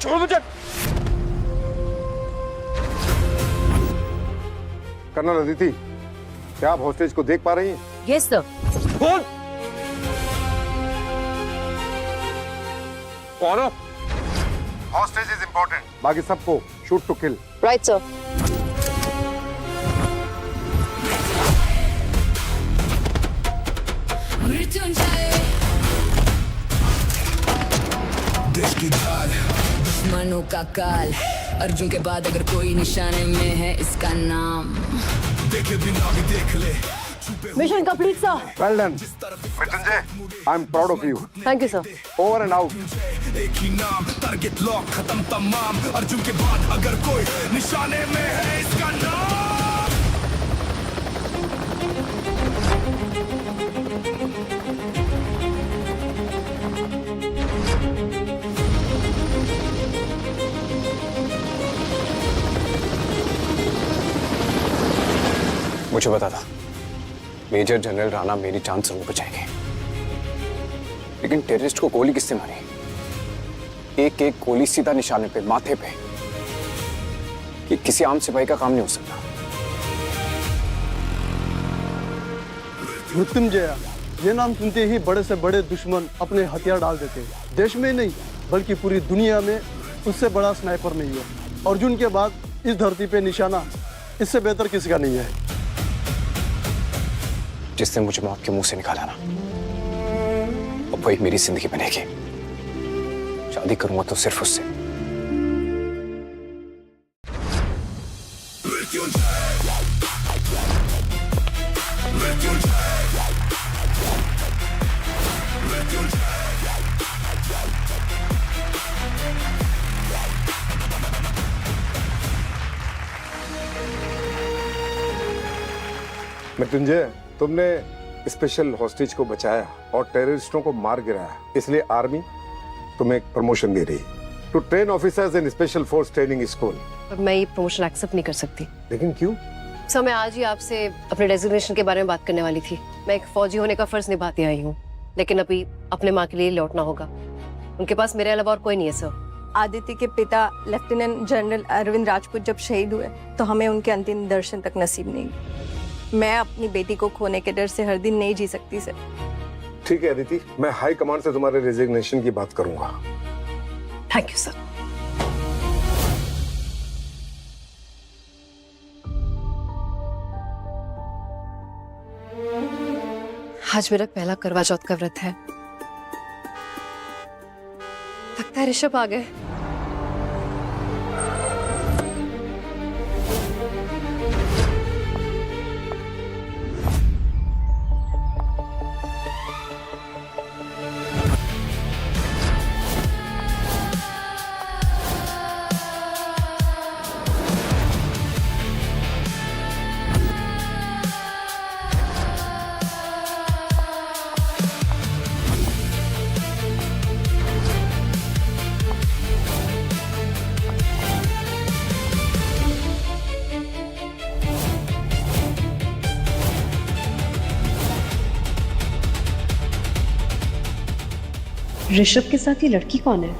छोड़ मुझे। कर्नल अदिति, क्या आप हॉस्टेज को देख पा रही हैं? Yes sir. कौन? कौन हो? हॉस्टेज इज इंपॉर्टेंट, बाकी सबको shoot to kill. Right sir. देश की ढाल, दुश्मनों का काल, अर्जुन के बाद अगर कोई निशाने में है इसका नाम। देखे बिना भी देख ले। Mission complete sir. Well done Mrityunjay, I am proud of you. Thank you sir. Over and out. एक ही नाम, टारगेट लॉक, खत्म तमाम। अर्जुन के बाद अगर कोई निशाने में है इसका नाम। मुझे पता था मेजर जनरल राणा मेरी जान जरूर बचाएंगे, लेकिन टेररिस्ट को गोली किससे मारी? एक एक गोली सीधा निशाने पे, माथे पे। ये किसी आम सिपाही का काम नहीं हो सकता। मृत्युंजय, ये नाम सुनते ही बड़े से बड़े दुश्मन अपने हथियार डाल देते हैं। देश में नहीं बल्कि पूरी दुनिया में उससे बड़ा स्नाइपर नहीं है। अर्जुन के बाद इस धरती पे निशाना इससे बेहतर किसी का नहीं है। जिसने मुझे मौत के मुंह से निकाला ना, अब वही मेरी जिंदगी बनेगी। शादी करूंगा तो सिर्फ उससे। मृत्युंजय, तुमने स्पेशल हॉस्टेज को बचाया और टेररिस्टों को मार गिराया, इसलिए आर्मी तुम्हें एक प्रमोशन दे रही है to train officers in special force training school. पर मैं ये प्रमोशन एक्सेप्ट नहीं कर सकती। लेकिन क्यों? सर, मैं आज ही आपसे अपने डेजिग्नेशन के बारे में बात करने वाली थी। मैं एक फौजी होने का फर्ज निभाती आई हूँ, लेकिन अभी अपने माँ के लिए लौटना होगा। उनके पास मेरे अलावा और कोई नहीं है सर। आदित्य के पिता लेफ्टिनेंट जनरल अरविंद राजपूत जब शहीद हुए तो हमें उनके अंतिम दर्शन तक नसीब नहीं। मैं अपनी बेटी को खोने के डर से हर दिन नहीं जी सकती सर। ठीक है अदिति, मैं हाई कमांड से तुम्हारे रेजिग्नेशन की बात करूंगा। Thank you sir. आज मेरा पहला करवा चौथ का व्रत है। लगता है ऋषभ आ गए। ऋषभ के साथ ये लड़की कौन है?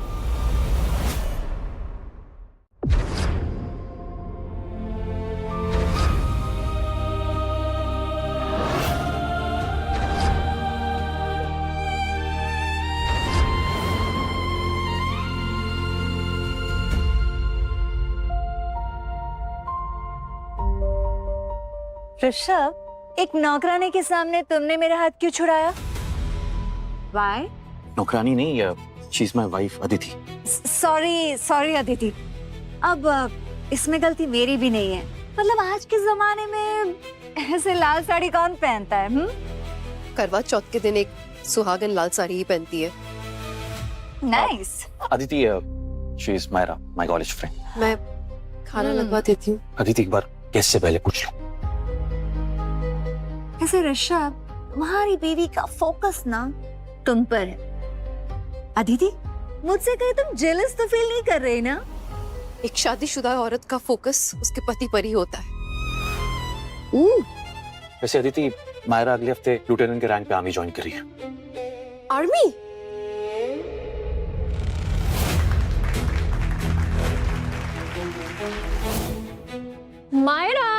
ऋषभ, एक नौकरानी के सामने तुमने मेरा हाथ क्यों छुड़ाया? Why? नौकरानी नहीं, she is my wife Aditi. Sorry Aditi. अब इसमें गलती मेरी भी नहीं है। मतलब आज के जमाने में ऐसे लाल साड़ी कौन पहनता है? करवा चौथ के दिन एक सुहागन लाल साड़ी ही पहनती है। Nice. Aditi, she is Myra, my college friend. मैं खाना लगवा देती हूँ। अदिति, एक बार गेस्ट से पहले पूछ लो। ऐसे ऋषभ, तुम्हारी बीवी का फोकस ना तुम पर है। अदिति, मुझसे कहीं तुम जेलस तो फील नहीं कर रही ना? एक शादीशुदा औरत का फोकस उसके पति पर ही होता है। वैसे अदिति, मायरा अगले हफ्ते लेफ्टिनेंट के रैंक पे आर्मी ज्वाइन कर रही है। Army? Myra,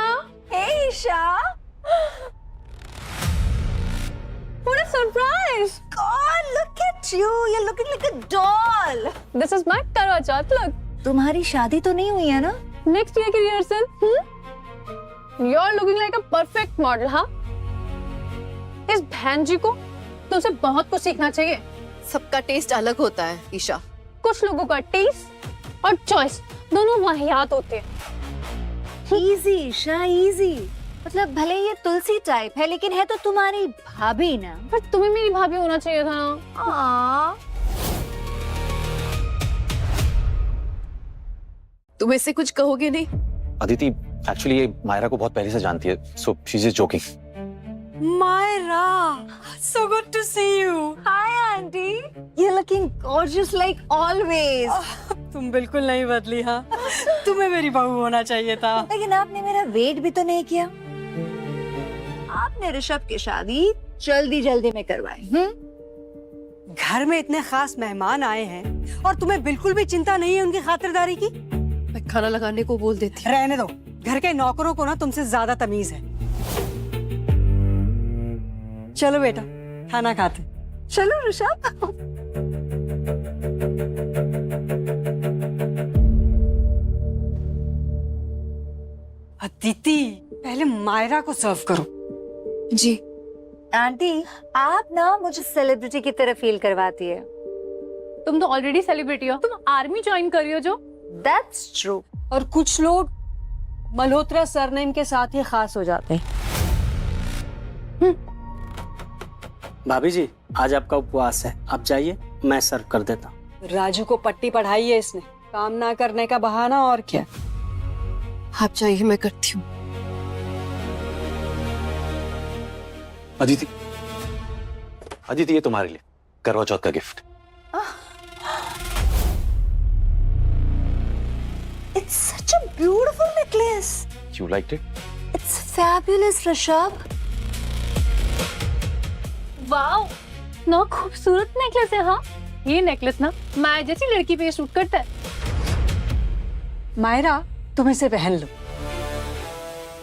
Hey Isha, what a surprise! God, look at you. You're looking like a doll. This is my Karwa Chauth look. तुम्हारी शादी तो नहीं हुई है ना? Next year की rehearsal. You're looking like a perfect model, हाँ? इस बहन जी को तुमसे बहुत कुछ सीखना चाहिए. सबका टेस्ट अलग होता है ईशा. कुछ लोगों का टेस्ट और चॉइस दोनों वाहियात होते हैं. Easy Isha, easy. मतलब भले ये तुलसी टाइप है लेकिन है तो तुम्हारी भाभी ना. पर तुम्हें मेरी भाभी होना चाहिए था ना. तुम इससे कुछ कहोगे नहीं? अदिति एक्चुअली ये मायरा को बहुत पहले से जानती है, so she is joking. Myra, so good to see you. Hi auntie. You're looking gorgeous like always. तुम बिल्कुल नहीं बदली हाँ. तुम्हें मेरी बहू होना चाहिए था. लेकिन आपने मेरा वेट भी तो नहीं किया. आपने ऋषभ की शादी जल्दी में करवाई. घर में इतने खास मेहमान आए हैं और तुम्हें बिल्कुल भी चिंता नहीं है उनकी खातिरदारी की? मैं खाना लगाने को बोल देती. रहने दो. घर के नौकरों को ना तुमसे ज्यादा तमीज है. चलो बेटा खाना खाते. चलो ऋषभ. अदिति पहले मायरा को सर्व करो. जी. आंटी आप ना मुझे सेलिब्रिटी की तरह फील करवाती है. तुम तो ऑलरेडी सेलिब्रिटी हो. तुम आर्मी ज्वाइन कर रही हो जो. That's true. और कुछ लोग मल्होत्रा सरनेम के साथ ही खास हो जाते हैं. भाभी जी आज आपका उपवास है, आप जाइए मैं सर्व कर देता हूँ. राजू को पट्टी पढ़ाई है इसने. काम ना करने का बहाना और क्या. आप चाहिए मैं करती हूँ. अदिति, अदिति ये तुम्हारे लिए करवा चौथ का gift. It's such a beautiful necklace. You liked it? It's fabulous, Rishabh. Wow, ना खूबसूरत नेकलेस है. हाँ, ये नेकलेस ना मैं जैसी लड़की पे सूट करता है. मायरा तुम इसे पहन लो.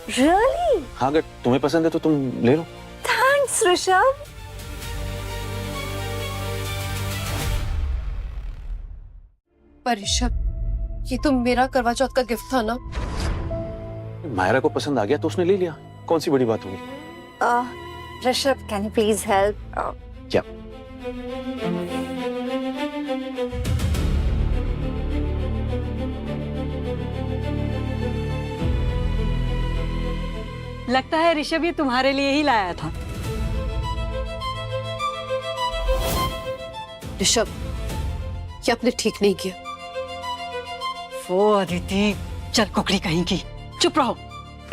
Really? हाँ अगर तुम्हें पसंद है तो तुम ले लो. Thanks, Rishabh. पर ऋषभ, ये तो मेरा करवा चौथ का गिफ्ट था ना. मायरा को पसंद आ गया तो उसने ले लिया. कौन सी बड़ी बात होगी. Rishabh, can you please help? क्या? लगता है ऋषभ ये तुम्हारे लिए ही लाया था. ऋषभ, ये आपने ठीक नहीं किया. वो अदिति चल कुकड़ी कहीं की. चुप रहो.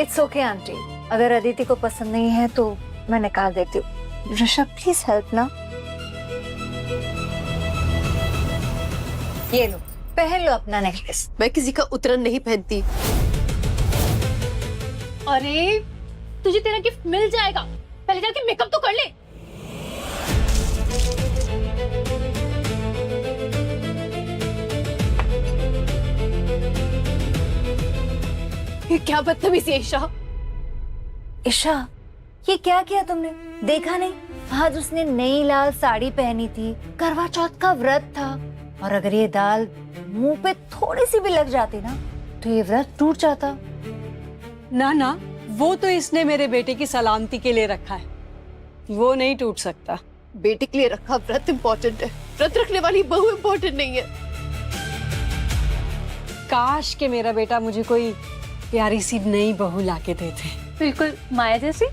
It's okay, auntie. अगर अदिति को पसंद नहीं है तो मैं निकाल देती हूँ. ऋषभ प्लीज हेल्प ना. ये लो, पहन लो अपना नेकलेस. मैं किसी का उतरन नहीं पहनती. अरे तुझे तेरा गिफ्ट मिल जाएगा. पहले जाके मेकअप तो कर ले. ये क्या बदतमीजी है ईशा. ईशा, ये क्या किया तुमने? देखा नहीं आज उसने नई लाल साड़ी पहनी थी. करवा चौथ का व्रत था. और अगर ये दाल मुंह पे थोड़ी सी भी लग जाती ना तो ये व्रत टूट जाता. ना वो तो इसने मेरे बेटे की सलामती के लिए रखा है. वो नहीं टूट सकता. बेटे के लिए रखा व्रत इम्पोर्टेंट है. व्रत रखने वाली बहू इम्पोर्टेंट नहीं है. काश के मेरा बेटा मुझे कोई प्यारी सी नई बहू लाके देते. बिल्कुल माया जैसी.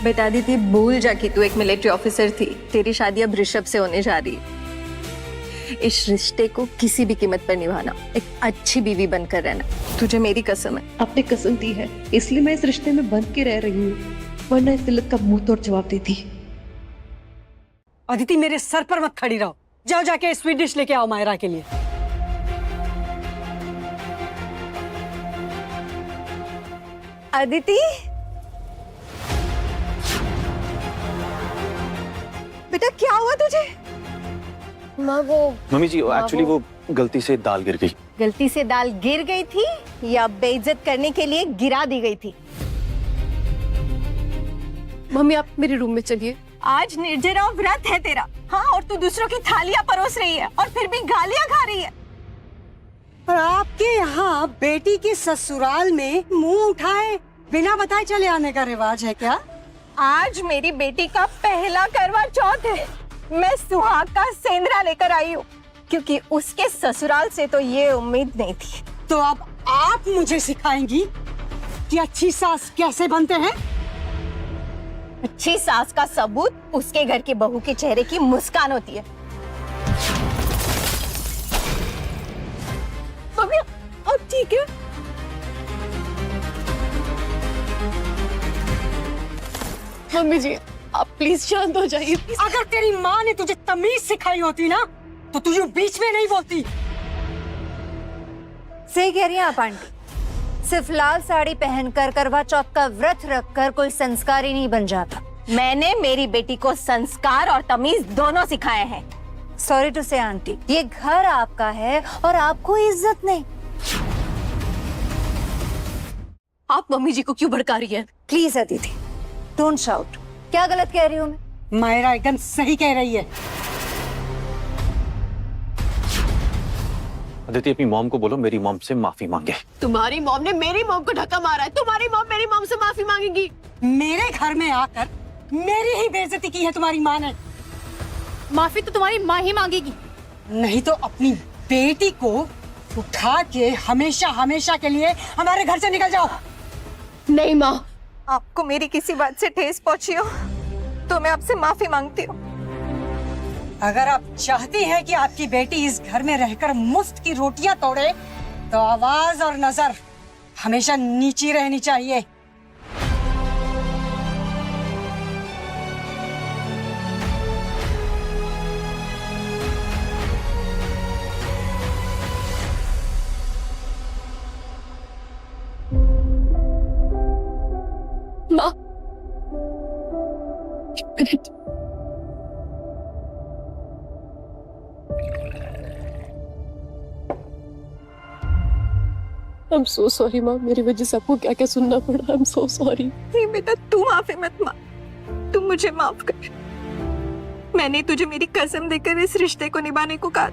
बेटा दीदी भूल जा कि तू एक मिलिट्री ऑफिसर थी. तेरी शादी अब ऋषभ से होने जा रही है. इस रिश्ते को किसी भी कीमत पर निभाना. एक अच्छी बीवी बनकर रहना. तुझे मेरी कसम है. आपने कसम दी है इसलिए मैं इस रिश्ते में बंध के रह रही हूँ, वरना इस तिलक का मुंह तोड़ जवाब देती. अदिति मेरे सर पर मत खड़ी रहो. जाओ जाके स्वीट डिश लेके आओ मायरा के लिए. अदिति, बेटा क्या हुआ तुझे? माँ वो मम्मी जी एक्चुअली वो गलती से दाल गिर गई। गलती से दाल गिर गई थी या बेइज्जत करने के लिए गिरा दी गई थी? मम्मी आप मेरे रूम में चलिए। आज निर्जरा व्रत है तेरा, हाँ, और तू दूसरों की थालियां परोस रही है और फिर भी गालियां खा रही है। पर आपके यहाँ बेटी के ससुराल में मुंह उठाए बिना बताए चले आने का रिवाज है क्या? आज मेरी बेटी का पहला करवा चौथ है। मैं सुहाग का सेंदरा लेकर आई हूँ क्योंकि उसके ससुराल से तो ये उम्मीद नहीं थी। तो अब आप मुझे सिखाएंगी कि अच्छी सास कैसे बनते हैं? अच्छी सास का सबूत उसके घर की बहू के चेहरे की मुस्कान होती है। मम्मी अब ठीक है? मम्मी जी आप प्लीज शांत हो जाइए। अगर तेरी माँ ने तुझे तमीज सिखाई होती ना तो तुझे बीच में नहीं बोलती। सही कह रही हैं आप आंटी। सिर्फ लाल साड़ी पहनकर करवा चौथ का व्रत रखकर कोई संस्कार ही नहीं बन जाता। मैंने मेरी बेटी को संस्कार और तमीज दोनों सिखाए हैं। सॉरी टू से आंटी, ये घर आपका है और आपको इज्जत नहीं। आप मम्मी जी को क्यों भड़का रही हैं? Please Aditi don't shout. क्या गलत कह रही हूँ मैं? मायरा एकदम सही कह रही है। अदिति अपनी मॉम को बोलो मेरी मॉम से माफी मांगे। तुम्हारी मॉम ने मेरी मॉम को धक्का मारा है, तुम्हारी मॉम मेरी मॉम से माफी मांगेगी। मेरे घर में आकर मेरी ही बेइज्जती की है तुम्हारी माँ ने। माफी तो तुम्हारी माँ ही मांगेगी। नहीं तो अपनी बेटी को उठा के हमेशा हमेशा के लिए हमारे घर से निकल जाओ। नहीं माँ, आपको मेरी किसी बात से ठेस पहुंची हो तो मैं आपसे माफी मांगती हूँ। अगर आप चाहती हैं कि आपकी बेटी इस घर में रहकर मुफ्त की रोटियां तोड़े तो आवाज और नजर हमेशा नीची रहनी चाहिए। माँ एक मिनट। I'm so sorry माँ, मेरी वजह से आपको क्या क्या सुनना पड़ा। I'm so sorry। नहीं बेटा, तू माफी मत मांग, तू मुझे माफ कर। मैंने तुझे मेरी कसम देकर इस रिश्ते को निभाने को कहा,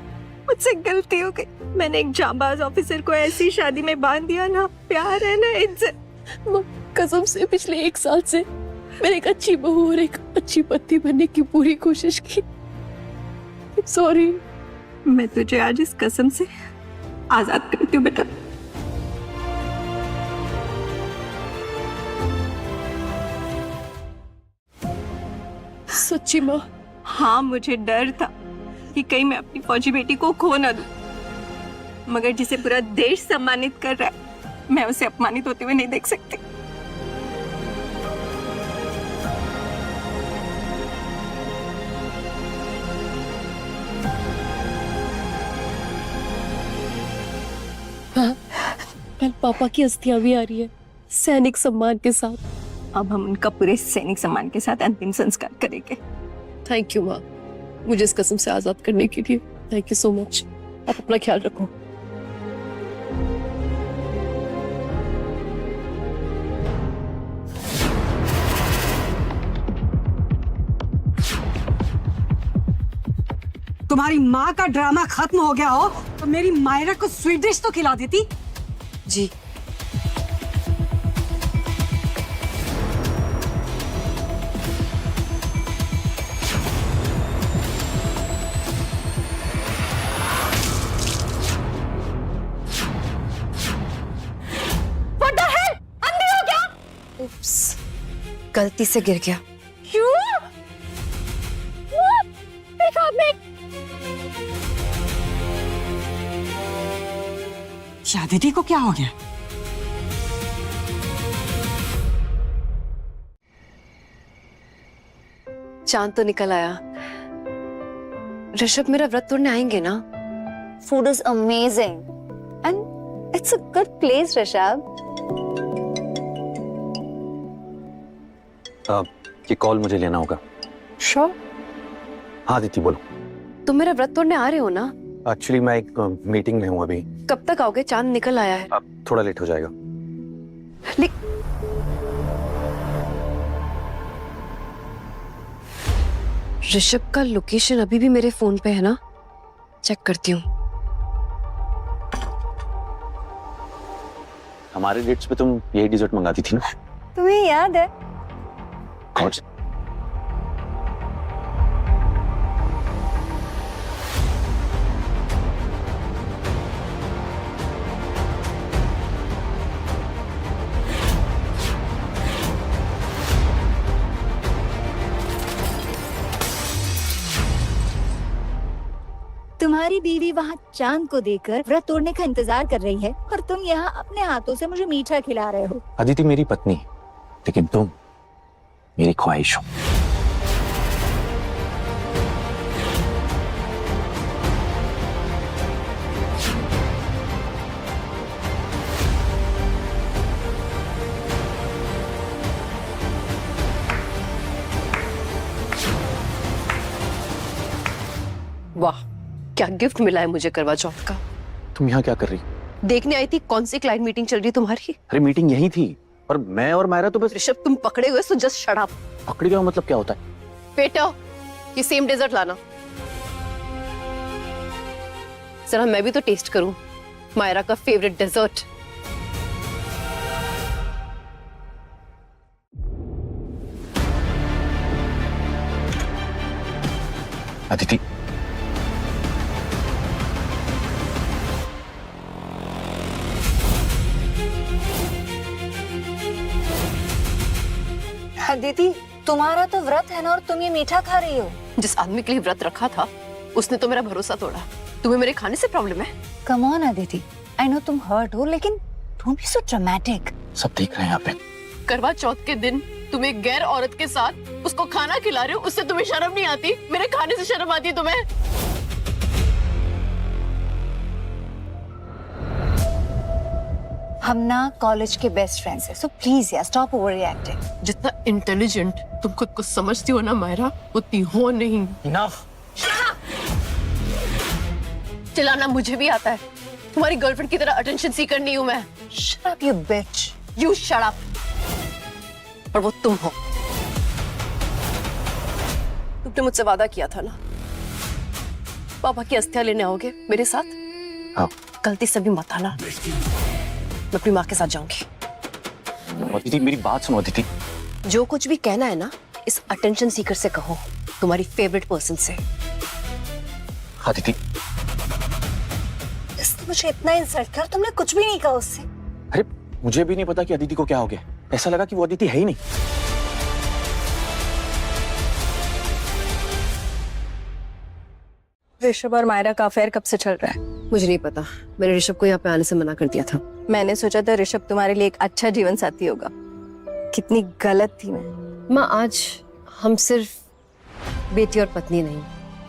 मुझसे गलती हो गई। मैंने एक जांबाज ऑफिसर को ऐसी शादी में बांध दिया। ना प्यार है ना इज्जत। माँ कसम से पिछले 1 साल से मैंने एक अच्छी बहू और एक अच्छी पत्नी बनने की पूरी कोशिश की। सॉरी। मैं तुझे आज इस कसम से आजाद करती हूँ बेटा। सच्ची माँ? हाँ, मुझे डर था कि कहीं मैं अपनी फौजी बेटी को खो न दूं, मगर जिसे पूरा देश सम्मानित कर रहा है मैं उसे अपमानित होते हुए नहीं देख सकती। कल पापा की अस्थियां भी आ रही है सैनिक सम्मान के साथ। अब हम उनका पूरे सैनिक सम्मान के साथ अंतिम संस्कार करेंगे। थैंक यू माँ, मुझे इस कसम से आजाद करने के लिए। Thank you so much. आप अपना ख्याल रखो। तुम्हारी माँ का ड्रामा खत्म हो गया हो तो मेरी मायरा को स्वीट डिश तो खिला देती। जी गलती से गिर गया। क्यों? शादी को क्या हो गया? चांद तो निकल आया। ऋषभ मेरा व्रत तोड़ने आएंगे ना? Food is amazing and it's a good place Rishabh. ये कॉल मुझे लेना होगा। श्योर? हाँ दीदी बोलो। तुम मेरा व्रत तोड़ने आ रहे हो ना? एक्चुअली मैं एक मीटिंग में हूँ अभी। कब तक आओगे? चांद निकल आया है। अब थोड़ा लेट हो जाएगा। ऋषभ का लोकेशन अभी भी मेरे फोन पे है ना? चेक करती हूँ। हमारे डेट्स पे तुम यही डिजर्ट मंगाती थी ना? तुम्हें याद है? कौन सा? तुम्हारी बीवी वहाँ चांद को देखकर व्रत तोड़ने का इंतजार कर रही है और तुम यहाँ अपने हाथों से मुझे मीठा खिला रहे हो। अदिति मेरी पत्नी, लेकिन तुम मेरी ख्वाहिश हो। वाह, क्या गिफ्ट मिला है मुझे करवा चौथ का। तुम यहाँ क्या कर रही? देखने आई थी कौन सी क्लाइंट मीटिंग चल रही है तुम्हारी। अरे मीटिंग यही थी और मैं और मायरा तो बस। ऋषभ तुम पकड़े हुए, सो जस्ट शट अप। पकड़ गया मतलब क्या होता है? बेटा ये सेम डेजर्ट लाना जरा, मैं भी तो टेस्ट करूं मायरा का फेवरेट डेजर्ट। अदिति दीदी तुम्हारा तो व्रत है ना, और तुम ये मीठा खा रही हो। जिस आदमी के लिए व्रत रखा था उसने तो मेरा भरोसा तोड़ा। तुम्हें मेरे खाने से प्रॉब्लम है? Come on Aditi, I know तुम हर्ट हो, लेकिन तुम भी सो ड्रामेटिक। सब देख रहे हैं यहाँ पे। करवा चौथ के दिन तुम एक गैर औरत के साथ उसको खाना खिला रहे हो, उससे तुम्हें शर्म नहीं आती? मेरे खाने से शर्म आती है तुम्हें? हम ना कॉलेज के बेस्ट फ्रेंड्स हैं, सो प्लीज यार स्टॉप ओवर रिएक्टिंग। जितना इंटेलिजेंट तुम खुद को समझती हो ना मायरा, उतनी हो नहीं। इनफ। चिल्लाना मुझे भी आता है, तुम्हारी गर्लफ्रेंड की तरह अटेंशन सीकर नहीं हूं मैं। Shut up you beach. You shut up. और वो तुम हो। तुमने मुझसे वादा किया था ना, पापा की अस्थियां लेने आओगे मेरे साथ। हाँ। गलती से भी मत आना, मैं अपनी माँ के साथ जाऊंगी। अदिति मेरी बात सुनो। अदिति जो कुछ भी कहना है ना इस अटेंशन सीकर से कहो, तुम्हारी फेवरेट पर्सन से। अदिति इसने मुझे इतना इंसल्ट कर, तुमने कुछ भी नहीं कहा उससे। अरे मुझे भी नहीं पता कि अदिति को क्या हो गया। ऐसा लगा कि वो अदिति है ही नहीं। ऋषभ और मायरा का अफेयर कब से चल रहा है? मुझे नहीं पता, मैंने ऋषभ को यहाँ पे आने से मना कर दिया था। मैंने सोचा था ऋषभ तुम्हारे लिए एक अच्छा जीवन साथी होगा। कितनी गलत थी मैं। माँ आज हम सिर्फ बेटी और पत्नी नहीं,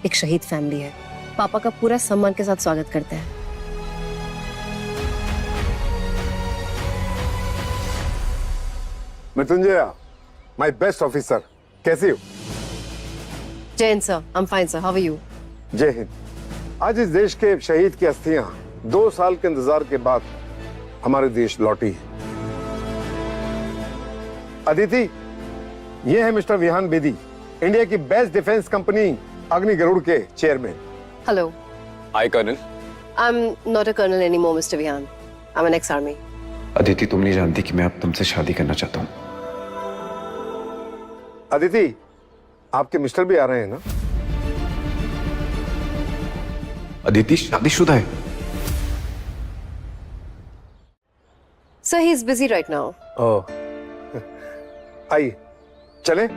एक शहीद फैमिली है। पापा का पूरा सम्मान के साथ स्वागत करते हैं। मृत्युंजय, माय बेस्ट ऑफिसर, कैसी हो? जय हिंद sir, I am fine sir, how are you? जय हिंद। आज इस देश के शहीद की अस्थियां 2 साल के इंतजार के बाद हमारे देश लौटी है। अदिति, ये है मिस्टर विहान बेदी, इंडिया की best defence company Agni Garud के chairman. Hello. Hi colonel. I am not a colonel anymore mister Vihaan, I am an ex army. Aditi तुम नहीं जानती कि मैं अब तुमसे शादी करना चाहता हूँ। अदिति, आपके मिस्टर भी आ रहे हैं ना? अदिति शादीशुदा है। Sir he is busy right now. Oh, आइए चलें।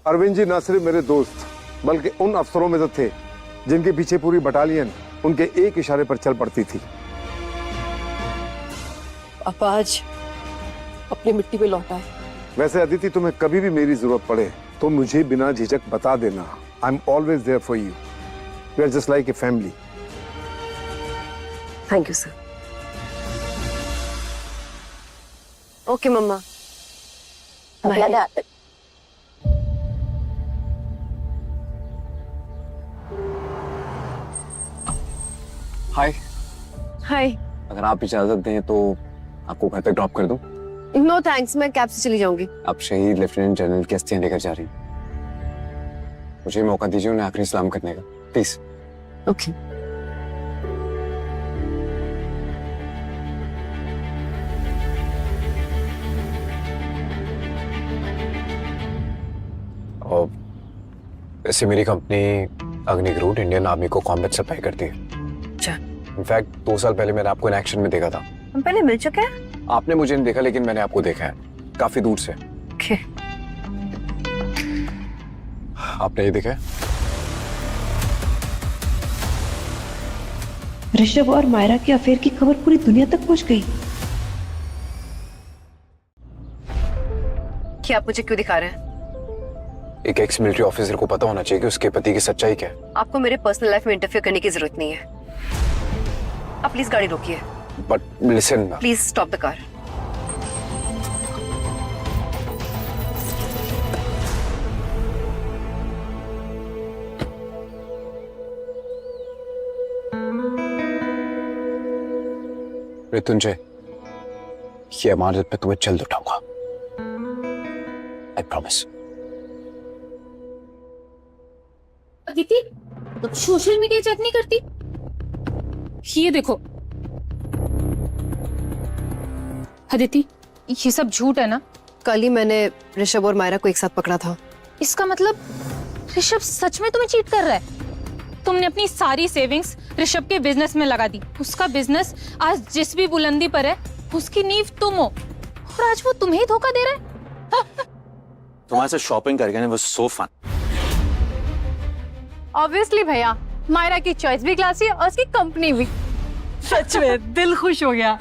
अरविंद जी न सिर्फ मेरे दोस्त बल्कि उन अफसरों में से थे जिनके पीछे पूरी बटालियन उनके एक इशारे पर चल पड़ती थी। अब आज अपनी मिट्टी पे लौटा है। वैसे अदिति, तुम्हें कभी भी मेरी जरूरत पड़े तो मुझे बिना झिझक बता देना। I am always there for you. We are just like a family. Thank you sir. Okay मम्मा। हाय। हाय। अगर आप इजाजत दें तो आपको घर तक ड्रॉप कर दूं? नो थैंक्स, मैं कैब से चली जाऊंगी। आप शहीद लेफ्टिनेंट जनरल की अस्थियां लेकर जा रही हैं। मुझे मौका दीजिए उन्हें आखिरी सलाम करने का, प्लीज। ओके। और वैसे मेरी कंपनी अग्निग्रूट इंडियन आर्मी को कॉम्बैट सप्लाई करती है। अच्छा। इनफैक्ट 2 साल पहले मैंने आपको इन एक्शन में देखा था। हम पहले मिल चुके हैं? आपने मुझे नहीं देखा, लेकिन मैंने आपको देखा है काफी दूर से। ओके। आपने ये देखा है? ऋषभ और मायरा के अफेयर की खबर पूरी दुनिया तक पहुंच गई। क्या आप मुझे क्यों दिखा रहे हैं? एक एक्स मिलिट्री ऑफिसर को पता होना चाहिए कि उसके पति की सच्चाई क्या है। आपको मेरे पर्सनल लाइफ में इंटरफेयर करने की जरूरत नहीं है। आप प्लीज गाड़ी रोकिए। But listen, please stop the car. Mrityunjay, ये अमानत पे तुम्हें जल्द उठाऊंगा। I promise. Aditi, social media check नहीं करती? ये देखो अदिति, ये सब झूठ है ना? कल ही मैंने ऋषभ और मायरा को एक साथ पकड़ा था। इसका मतलब ऋषभ सच में तुम्हें चीट कर रहा है? तुमने अपनी सारी सेविंग्स ऋषभ के बिजनेस में लगा दी। उसका बिजनेस आज जिस भी बुलंदी पर है, उसकी नींव तुम हो, और आज वो तुम्हें ही धोखा दे रहा है। तुम्हारे साथ शॉपिंग करके वाज सो फन। ऑब्वियसली भैया, मायरा की चॉइस भी क्लासी है और उसकी कंपनी भी। सच में दिल खुश हो गया।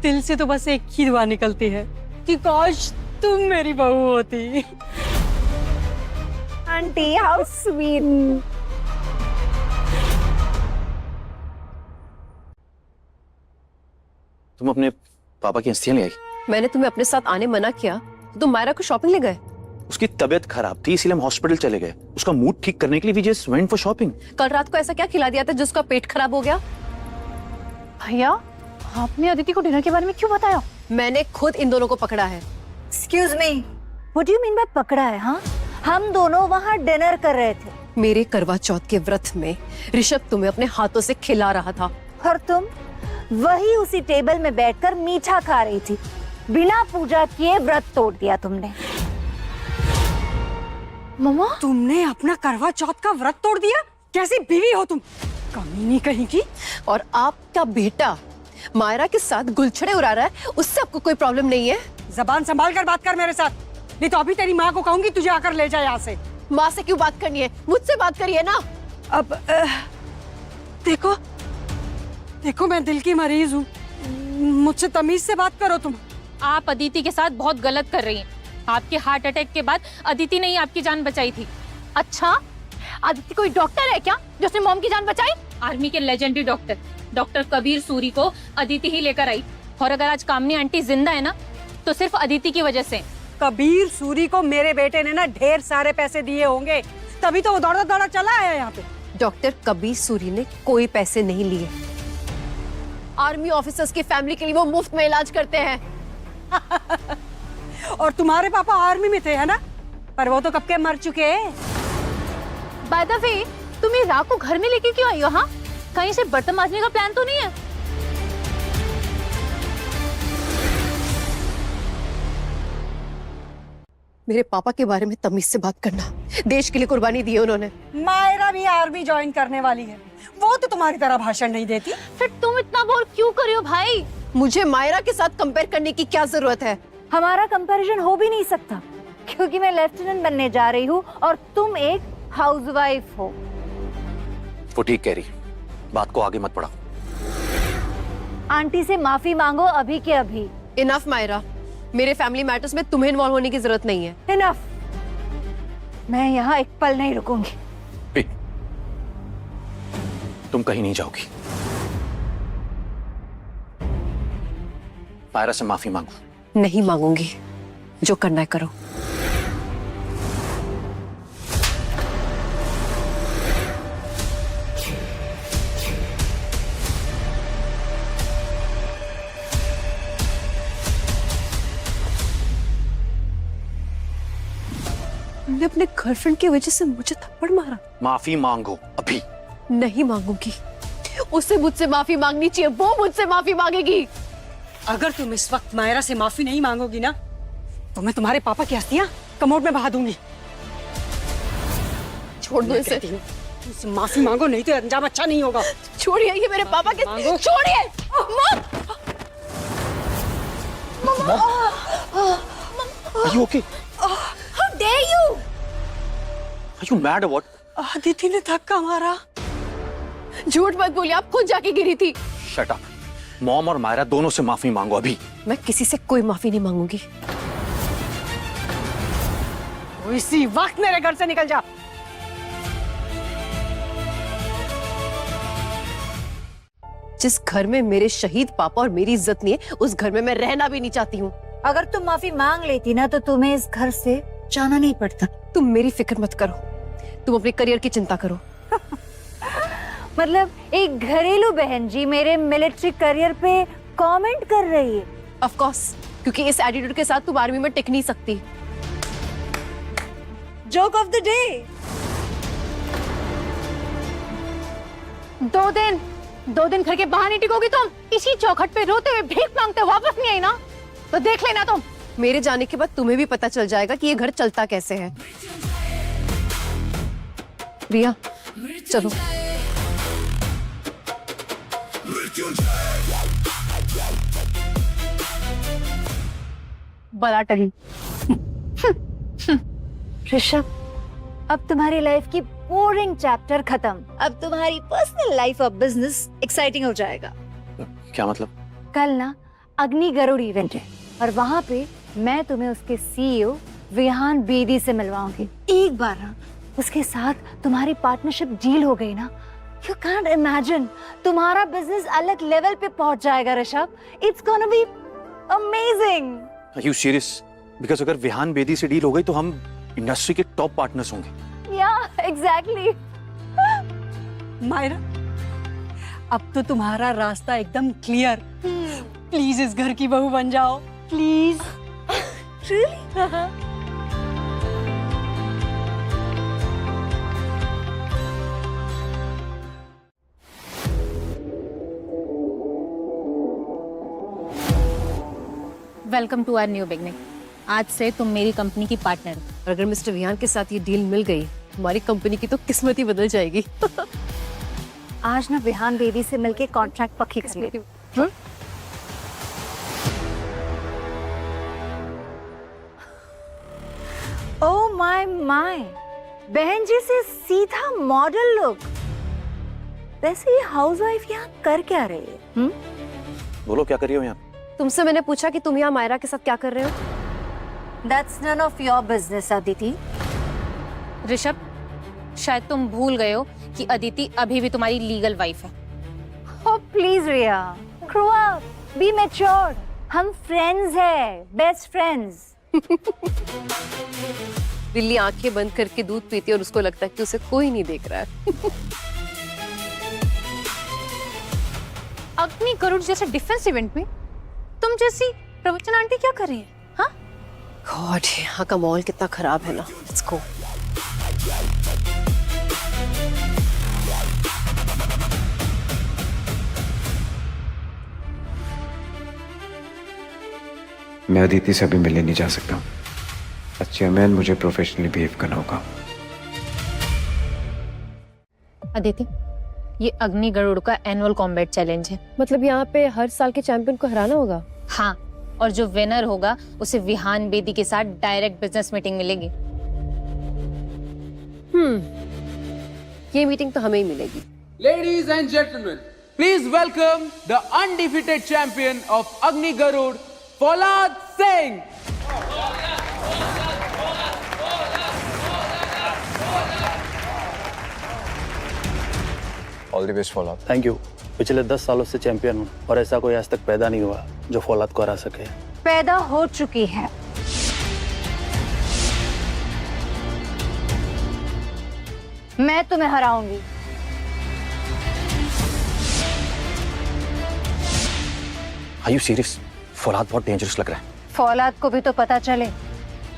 दिल से तो बस एक ही दुआ निकलती है कि काश तुम मेरी बहू होती। Aunty how sweet. तुम अपने पापा की अस्थियां ले आई? मैंने तुम्हें अपने साथ आने मना किया तो तुम मायरा को शॉपिंग ले गए। उसकी तबीयत खराब थी इसलिए हम हॉस्पिटल चले गए। उसका मूड ठीक करने के लिए we just went for shopping. कल रात को ऐसा क्या खिला दिया था जिसका पेट खराब हो गया? भैया, आपने अदिति को डिनर के बारे में क्यों बताया? मैंने खुद इन दोनों को पकड़ा है। Excuse me, what do you mean by पकड़ा है? हाँ, हम दोनों वहाँ डिनर कर रहे थे। मेरे करवा चौथ के व्रत में ऋषभ तुम्हें अपने हाथों से खिला रहा था और तुम वही उसी टेबल में बैठकर मीठा खा रही थी। बिना पूजा किए व्रत तोड़ दिया तुमने। मम्मा, तुमने अपना करवा चौथ का व्रत तोड़ दिया? कैसी बीवी हो तुम, कमीनी कहीं की। और आपका बेटा मायरा के साथ गुलछड़े उड़ा रहा है, उससे आपको कोई प्रॉब्लम नहीं है? जबान संभाल कर बात कर मेरे साथ, नहीं तो अभी तेरी माँ को कहूंगी तुझे आकर ले जाए यहाँ से। माँ से क्यों बात करनी है? मुझसे बात करिए ना। अब देखो देखो, मैं दिल की मरीज हूँ, मुझसे तमीज से बात करो तुम। आप अदिति के साथ बहुत गलत कर रही हैं। आपके हार्ट अटैक के बाद अदिति ने ही आपकी जान बचाई थी। अच्छा, अदिति कोई डॉक्टर है क्या जो उसने मॉम की जान बचाई? आर्मी के लेजेंडरी डॉक्टर कबीर सूरी को अदिति ही लेकर आई। और अगर आज कामनी आंटी जिंदा है ना, तो सिर्फ अदिति की वजह से। कबीर सूरी को मेरे बेटे ने ना ढेर सारे पैसे दिए होंगे, तभी तो वो दौड़ा दौड़ा चला आया यहाँ पे। डॉक्टर कबीर सूरी ने कोई पैसे नहीं लिए। आर्मी ऑफिसर्स की फैमिली के लिए वो मुफ्त में इलाज करते हैं। और तुम्हारे पापा आर्मी में थे, है ना? पर वो तो कब के मर चुके हैं। बाय द वे, तुम ये रात को घर में लेके क्यों आई हो? हाँ, कहीं से बर्तन मांजने का प्लान तो नहीं है? मेरे पापा के बारे में तमीज से बात करना। देश के लिए कुर्बानी दी है उन्होंने। मायरा भी आर्मी ज्वाइन करने वाली है, वो तो तुम्हारी तरह भाषण नहीं देती। फिर तुम इतना बोल क्यों कर रही हो भाई? मुझे मायरा के साथ कंपेयर करने की क्या जरूरत है? हमारा कंपैरिजन हो भी नहीं सकता, क्योंकि मैं लेफ्टिनेंट बनने जा रही हूँ और तुम एक हाउसवाइफ हो। वो ठीक कह रही। बात को आगे मत बढ़ाओ। आंटी से माफी मांगो अभी के अभी। इनफ मायरा, मेरे फैमिली मैटर्स में तुम्हें इन्वॉल्व होने की जरूरत नहीं है। इनफ। मैं यहाँ एक पल नहीं रुकूंगी। भी, तुम कहीं नहीं जाओगी। मायरा से माफी मांगो। नहीं मांगूंगी, जो करना है करो। तुमने अपने गर्लफ्रेंड की वजह से मुझे थप्पड़ मारा। माफी मांगो अभी। नहीं मांगूंगी, उससे मुझसे माफी मांगनी चाहिए, वो मुझसे माफी मांगेगी। अगर तुम इस वक्त मायरा से माफी नहीं मांगोगी ना, तो मैं तुम्हारे पापा की अस्थियां कमोड में बहा दूंगी। छोड़ दो इसे। तुम माफी मांगो, नहीं तो अंजाम अच्छा नहीं होगा। छोड़िए, ये मेरे पापा के। छोड़िए। Are you okay? How dare you? Are you mad or what? Aditi ने धक्का मारा। झूठ मत बोलिए, आप खुद जाके गिरी थी। Shut up. मॉम और मायरा दोनों से माफी मांगो अभी। मैं किसी से कोई माफी नहीं मांगूंगी। तो इसी वक्त मेरे घर से निकल जा। जिस घर में मेरे शहीद पापा और मेरी इज्जत नहीं है, उस घर में मैं रहना भी नहीं चाहती हूँ। अगर तुम माफी मांग लेती ना, तो तुम्हें इस घर से जाना नहीं पड़ता। तुम मेरी फिक्र मत करो, तुम अपने करियर की चिंता करो। मतलब एक घरेलू बहन जी मेरे मिलिट्री करियर पे कमेंट कर रही है। ऑफ कोर्स, क्योंकि इस एटीट्यूड के साथ तुम आर्मी में टिक नहीं सकती। Joke of the day. 2 दिन घर के बाहर नहीं टिकोगी तुम। इसी चौखट पे रोते हुए भीख मांगते वापस नहीं आई ना, तो देख लेना तुम। मेरे जाने के बाद तुम्हें भी पता चल जाएगा कि ये घर चलता कैसे है। रिया, चलो। बड़ा टली। ऋषभ, अब तुम्हारी लाइफ की बोरिंग चैप्टर खत्म। अब तुम्हारी पर्सनल लाइफ और बिजनेस एक्साइटिंग हो जाएगा। क्या मतलब? कल ना अग्नि गरुड़ इवेंट है और वहाँ पे मैं तुम्हें उसके सीईओ विहान बेदी से मिलवाऊंगी। एक बार ना उसके साथ तुम्हारी पार्टनरशिप डील हो गई ना, यू कांट इमेजिन, तुम्हारा बिजनेस अलग लेवल पे पहुंच जाएगा Rishabh. It's gonna be amazing. Are you serious? Because अगर विहान बेदी से डील हो गई तो हम इंडस्ट्री के टॉप पार्टनर्स होंगे। या एग्जैक्टली। मायरा, अब तो तुम्हारा रास्ता एकदम क्लियर। प्लीज इस घर की बहू बन जाओ, please. Welcome to our new beginning. आज से तुम मेरी कंपनी की पार्टनर हो। और अगर मिस्टर विहान के साथ ये डील मिल गई, हमारी कंपनी की तो किस्मत ही बदल जाएगी। आज ना विहान बेदी से मिलके कॉन्ट्रैक्ट पक्की कर लेती हूँ। ओह माय माय, बहन जी से सीधा मॉडल लुक। वैसे ये हाउसवाइफ यहाँ कर क्या रही है? बोलो क्या कर रही हो यहाँ? तुमसे मैंने पूछा कि तुम यहाँ मायरा के साथ क्या कर रहे हो? That's none of your business, Aditi. Rishabh, शायद तुम भूल गए हो कि अदिति अभी भी तुम्हारी लीगल वाइफ है। Oh please Riya, grow up, be matured। हम फ्रेंड्स हैं, बेस्ट फ्रेंड्स। बिल्ली आंखें बंद करके दूध पीती है और उसको लगता है कि उसे कोई नहीं देख रहा है। अग्नि गरुड़ जैसे डिफेंस इवेंट में तुम जैसी प्रवचन आंटी क्या कर रही है? हाँ? गॉड, यहाँ का माहौल कितना खराब है ना। Let's go. मैं अदिति से अभी मिलने नहीं जा सकता। चेयरमैन, मुझे प्रोफेशनली बिहेव करना होगा। अदिति, ये अग्नि गरुड़ का एनुअल कॉम्बैट चैलेंज है। मतलब यहाँ पे हर साल के चैंपियन को हराना होगा? हाँ, और जो विनर होगा उसे विहान बेदी के साथ डायरेक्ट बिजनेस मीटिंग मिलेगी। ये मीटिंग तो हमें ही मिलेगी। Ladies and gentlemen, please welcome the undefeated champion of Agni Garud, Fawlad Singh. All the best follow up. Thank you. पिछले 10 सालों से चैंपियन हूँ और ऐसा कोई आज तक पैदा नहीं हुआ जो फौलाद को हरा सके। पैदा हो चुकी है। मैं तुम्हें हराऊंगी। Are you serious? फौलाद बहुत डेंजरस लग रहा है। फौलाद को भी तो पता चले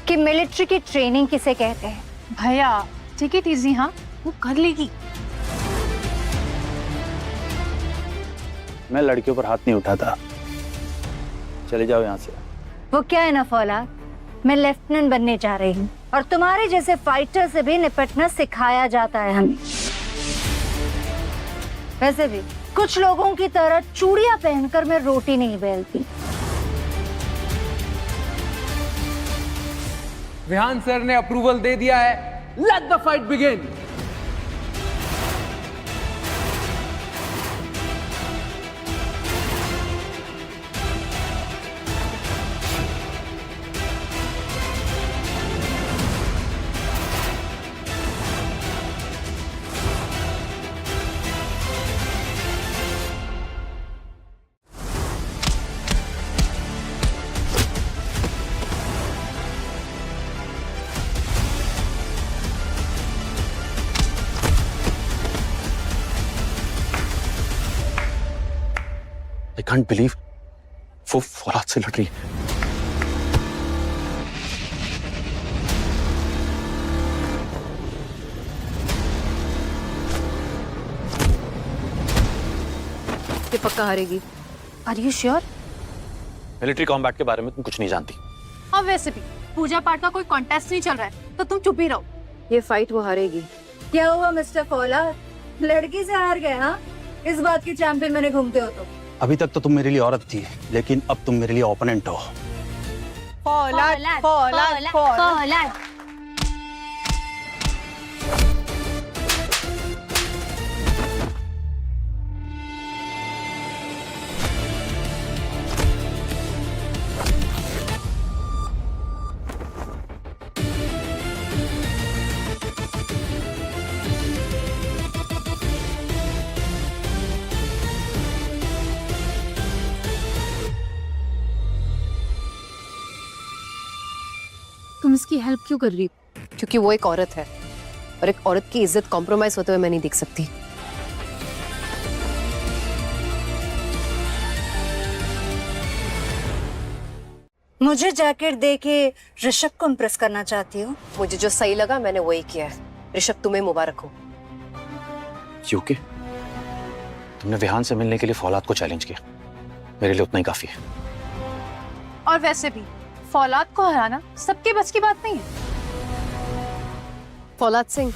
कि मिलिट्री की ट्रेनिंग किसे कहते हैं। भैया टेक इट इजी, हाँ वो कर लेगी। मैं लड़कियों पर हाथ नहीं उठाता। चले जाओ यहाँ से। वो क्या है ना फौलाद, मैं लेफ्टिनेंट बनने जा रही हूँ और तुम्हारे जैसे फाइटर से भी निपटना सिखाया जाता है हमें। वैसे भी कुछ लोगों की तरह चूड़ियां पहनकर मैं रोटी नहीं बेलती। विहान सर ने अप्रूवल दे दिया है। Let the fight begin. I can't believe वो फौलाद से लड़ रही है। ये पक्का हारेगी। Are you sure? Military combat के बारे में तुम कुछ नहीं जानती। और वैसे भी पूजा पाठ का कोई कॉन्टेस्ट नहीं चल रहा है तो तुम चुप ही रहो। ये फाइट वो हारेगी। क्या हुआ मिस्टर फौलाद, लड़की से हार गए? हाँ, इस बात की चैंपियन मैंने घूमते हो तो। अभी तक तो तुम मेरे लिए औरत थी, लेकिन अब तुम मेरे लिए ओपोनेंट हो। फौलाद, फौलाद, फौलाद। तुम इसकी हेल्प क्यों कर रही हो? क्योंकि वो एक औरत है और एक औरत की इज्जत कॉम्प्रोमाइज होते हुए मैं नहीं देख सकती। मुझे जैकेट देके ऋषभ को इम्प्रेस करना चाहती हो? मुझे जो सही लगा मैंने वही किया है। ऋषभ तुम्हें मुबारक हो। क्योंकि तुमने विहान से मिलने के लिए फौलाद को चैलेंज किया, मेरे लिए उतना ही काफी है। और वैसे भी फौलाद को हराना सबके बस की बात नहीं है। फौलाद सिंह,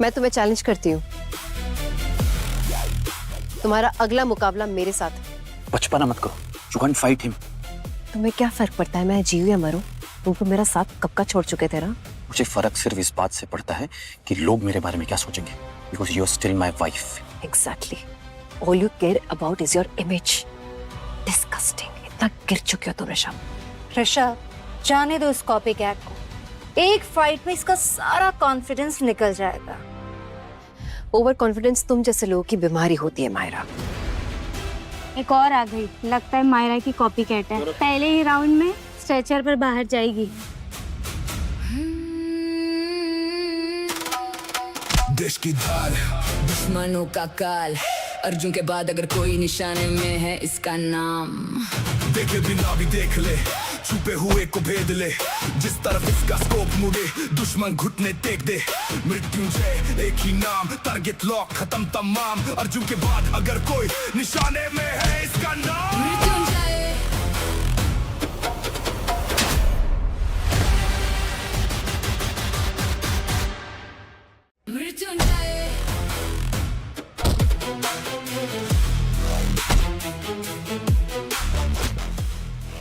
मैं तुम्हें चैलेंज करती हूँ। तुम्हारा अगला मुकाबला मेरे साथ है। बचपना मत करो। You can't fight him। तुम्हें क्या फर्क पड़ता है मैं जीऊं या मरूं? तुम तो मेरा साथ कब का छोड़ चुके थे ना। मुझे फर्क सिर्फ इस बात से पड़ता है कि लोग मेरे बारे में क्या सोचेंगे, because you're still my wife। Exactly. All you care about is your image. Disgusting. इतना गिर चुके हो तुम ऋषभ। ऋषभ, जाने दो इस कॉपी कैट को। एक फाइट में इसका सारा कॉन्फिडेंस निकल जाएगा। ओवर कॉन्फिडेंस तुम जैसे लोगों की बीमारी होती है मायरा। एक और आ गई, लगता है मायरा की कॉपी कैट है। पहले ही राउंड में स्ट्रेचर पर बाहर जाएगी। देश की धार, दुश्मनों का काल, अर्जुन के बाद अगर कोई निशाने में है इसका नाम। देखे बिना भी देख ले, छुपे हुए को भेद ले, जिस तरफ इसका स्कोप मुड़े दुश्मन घुटने टेक दे। मृत्युंजय एक ही नाम, टारगेट लॉक खत्म तमाम। अर्जुन के बाद अगर कोई निशाने में है इसका नाम मृत्युंजय।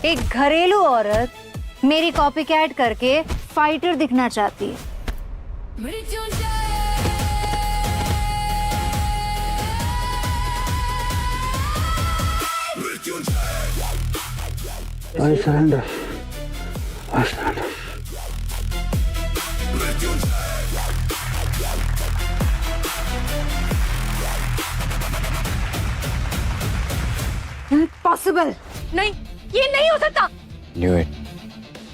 एक घरेलू औरत मेरी कॉपी कैट करके फाइटर दिखना चाहती है। I surrender. I surrender. Impossible. नहीं, ये नहीं हो सकता। Knew it.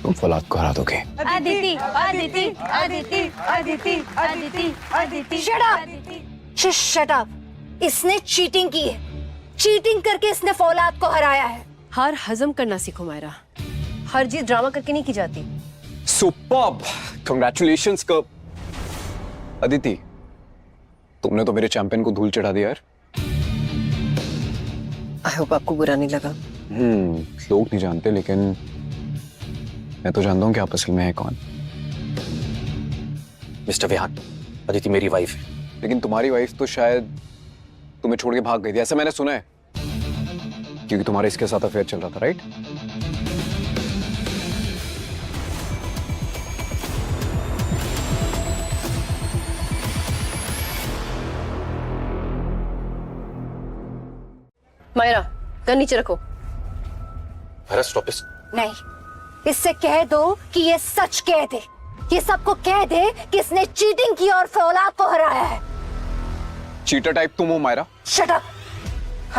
तुम फौलाद को हरा दोगे। Aditi Aditi Aditi Aditi Aditi Aditi shut up, shut up. इसने चीटिंग की है, चीटिंग करके इसने फौलाद को हराया है। हार हजम करना सीखो मायरा, हर जीत ड्रामा करके नहीं की जाती। सुपर्ब, कांग्रेचुलेशंस कब। अदिति, तुमने तो मेरे चैंपियन को धूल चढ़ा दिया यार। आई होप आपको बुरा नहीं लगा। लोग नहीं जानते, लेकिन मैं तो जानता हूँ कि आप असल में है कौन। मिस्टर विहान, अदिति मेरी वाइफ है। लेकिन तुम्हारी वाइफ तो शायद तुम्हें छोड़ के भाग गई थी, ऐसा मैंने सुना है, क्योंकि तुम्हारा इसके साथ अफेयर चल रहा था, राइट? मायरा, गन नीचे रखो। Stop this. नहीं, इससे कह दो कि ये सच कह दे, ये सबको कह दे कि इसने चीटिंग की और फौलाद को हराया है। चीटर टाइप तुम हो Myra. Shut up.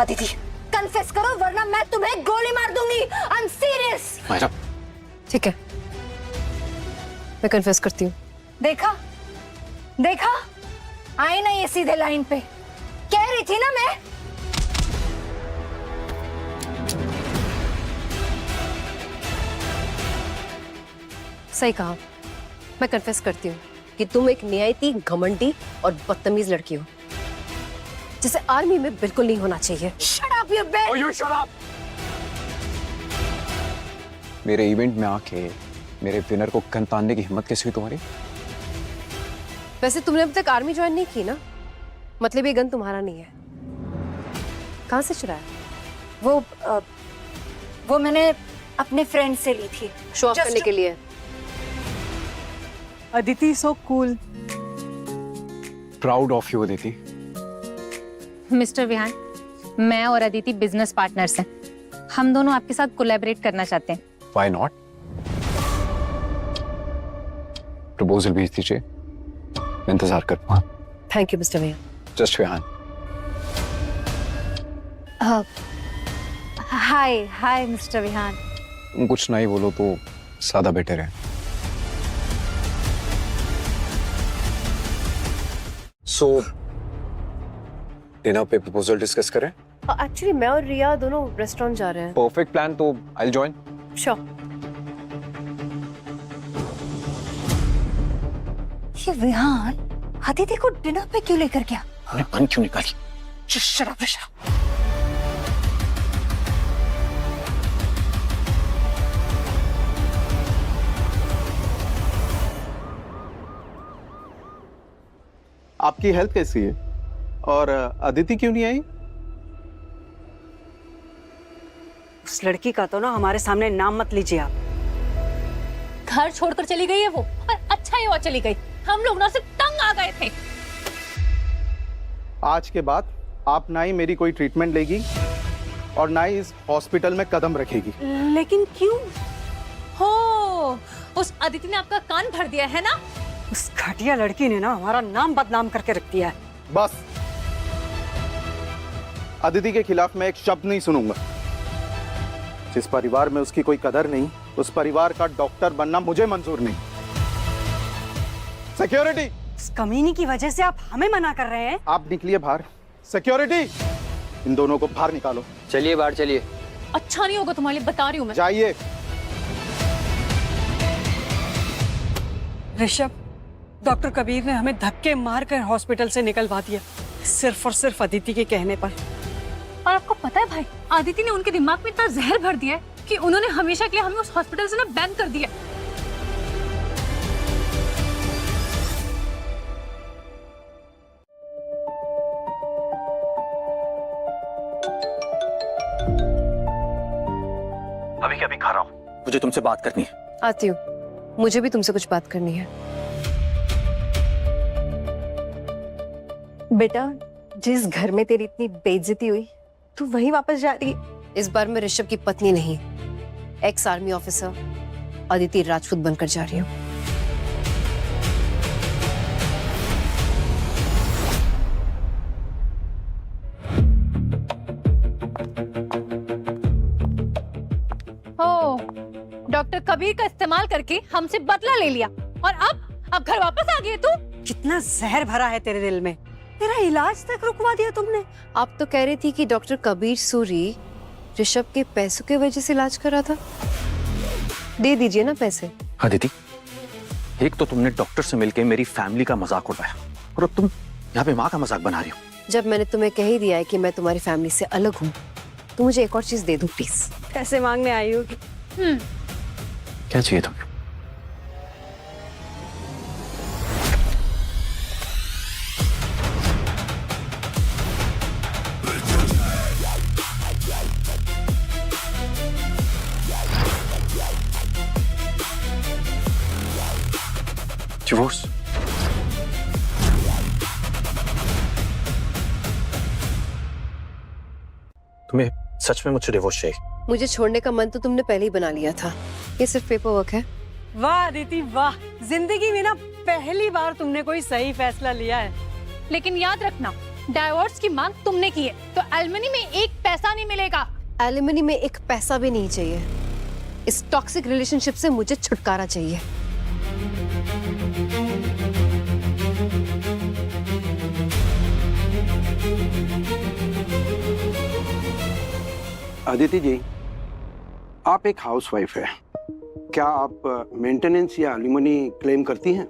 Aditi, confess करो वरना मैं तुम्हें गोली मार दूंगी। I am serious. मायरा, ठीक है, मैं कन्फेस करती हूँ। देखा देखा, आई ना ये सीधे लाइन पे। कह रही थी ना मैं। सही कहा, मैं कन्फेस करती हूँ कि तुम एक नियायती, घमंडी और बदतमीज लड़की हो, जिसे आर्मी में बिल्कुल नहीं होना चाहिए। Shut up, you bitch! Oh, you shut up! मेरे इवेंट में आके मेरे विनर को गन तानने की हिम्मत कैसी हुई तुम्हारी? वैसे तुमने अभी तक आर्मी ज्वाइन नहीं की ना, मतलब ये गन तुम्हारा नहीं है। कहाँ से चुराया? वो मैंने अपने फ्रेंड से ली थी, शो ऑफ करने के लिए। Aditi so cool. Proud of you Aditi. Mister Vihaan, मैं और अदिति बिजनेस पार्टनर्स हैं। हम दोनों आपके साथ कोलैबोरेट करना चाहते हैं। Why not? प्रपोजल भेज दीजिए, मैं इंतजार करता हूँ। Thank you mister Vihaan. Just Vihaan. Hi hi mister Vihaan. तुम कुछ नहीं बोलो तो सादा बेटर है। सो डिनर पे प्रपोजल डिस्कस करें? एक्चुअली मैं और रिया दोनों रेस्टोरेंट जा रहे हैं। परफेक्ट प्लान, तो आई विल जॉइन। श्योर। ये विहान अदिति को डिनर पे क्यों लेकर गया? हमने गन क्यों निकाली? Shut up, shut up. आपकी हेल्थ कैसी है? और अदिति क्यों नहीं आई? उस लड़की का तो ना हमारे सामने नाम मत लीजिए आप। घर छोड़कर चली गई है वो, और अच्छा ही हुआ चली गई। हम लोग ना सिर्फ तंग आ गए थे। आज के बाद आप ना ही मेरी कोई ट्रीटमेंट लेगी और ना ही इस हॉस्पिटल में कदम रखेगी। लेकिन क्यों? हो, उस अदिति ने आपका कान भर दिया है ना? उस घटिया लड़की ने ना हमारा नाम बदनाम करके रख दिया है। बस, अदिति के खिलाफ मैं एक शब्द नहीं सुनूंगा। जिस परिवार में उसकी कोई कदर नहीं, उस परिवार का डॉक्टर बनना मुझे मंजूर नहीं। सिक्योरिटी! इस कमीनी की वजह से आप हमें मना कर रहे हैं? आप निकलिए बाहर। सिक्योरिटी! इन दोनों को बाहर निकालो। चलिए बाहर चलिए। अच्छा नहीं होगा तुम्हारे लिए, बता रही हूँ मैं। जाइए। ऋषभ, डॉक्टर कबीर ने हमें धक्के मारकर हॉस्पिटल से निकलवा दिया, सिर्फ और सिर्फ अदिति के कहने पर। और आपको पता है भाई, अदिति ने उनके दिमाग में इतना जहर भर दिया है कि उन्होंने हमेशा के लिए हमें उस हॉस्पिटल से ना बैन कर दिया। अभी क्या, अभी खा रहा हूँ, मुझे तुमसे बात करनी है। आती हूँ, मुझे भी तुमसे कुछ बात करनी है। बेटा, जिस घर में तेरी इतनी बेइज्जती हुई, तू वहीं वापस जा रही है। इस बार मैं ऋषभ की पत्नी नहीं, ex army officer Aditi Rajput बनकर जा रही हूँ। डॉक्टर कबीर का इस्तेमाल करके हमसे बदला ले लिया और अब घर वापस आ गए तू। कितना जहर भरा है तेरे दिल में, तेरा इलाज तक रुकवा दिया तुमने। आप तो कह रही थी कि डॉक्टर कबीर सूरी ऋषभ के पैसों की वजह से इलाज करा था। दे दीजिए ना पैसे। अदिति, एक तो तुमने डॉक्टर से मिलके मेरी फैमिली का मजाक उड़ाया और अब तुम यहाँ पे माँ का मजाक बना रही हो। जब मैंने तुम्हें कह ही दिया है कि मैं तुम्हारी फैमिली से अलग हूँ, तो मुझे एक और चीज दे दो प्लीज। पैसे मांगने आई होगी। क्या चाहिए तुम्हें? डिवोर्स? तुम्हें सच में मुझसे डिवोर्स चाहिए? मुझे छोड़ने का मन तो तुमने पहले ही बना लिया था, ये सिर्फ पेपर वर्क है। वाह अदिति वाह, जिंदगी में ना पहली बार तुमने कोई सही फैसला लिया है। लेकिन याद रखना, डाइवोर्स की मांग तुमने की है तो एलिमनी में एक पैसा नहीं मिलेगा। एलिमनी में एक पैसा भी नहीं चाहिए। इस टॉक्सिक रिलेशनशिप से मुझे छुटकारा चाहिए। अदिति जी, आप एक हाउसवाइफ है, क्या आप मेंटेनेंस या एलिमनी क्लेम करती हैं?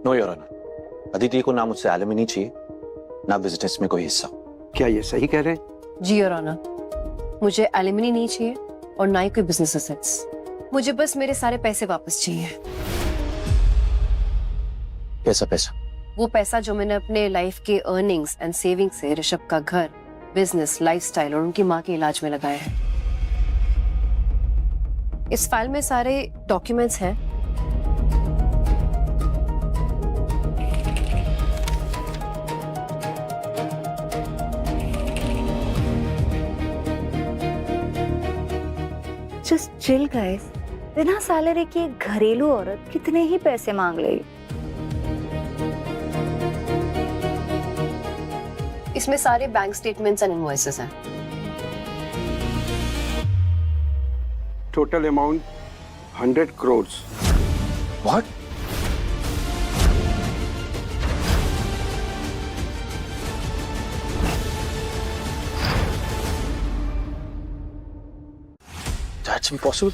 नो योर ऑनर, अदिति को ना मुझसे एलिमनी चाहिए ना बिजनेस में कोई हिस्सा। क्या ये सही कह रहे हैं? जी योर ऑनर, मुझे एलिमनी नहीं चाहिए और ना ही कोई बिजनेस एसेट्स। मुझे बस मेरे सारे पैसे वापस चाहिए। कैसा पैसा? वो पैसा जो मैंने अपने लाइफ के अर्निंग्स एंड सेविंग्स से ऋषभ का घर, बिजनेस, लाइफस्टाइल और उनकी माँ के इलाज में लगाया है। इस फाइल में सारे डॉक्यूमेंट्स हैं। जस्ट चिल गाइस, बिना सैलरी की एक घरेलू औरत कितने ही पैसे मांग लेगी। इसमें सारे बैंक स्टेटमेंट्स एंड इनवॉइसेस हैं। Total amount 100 crores। What? That's impossible.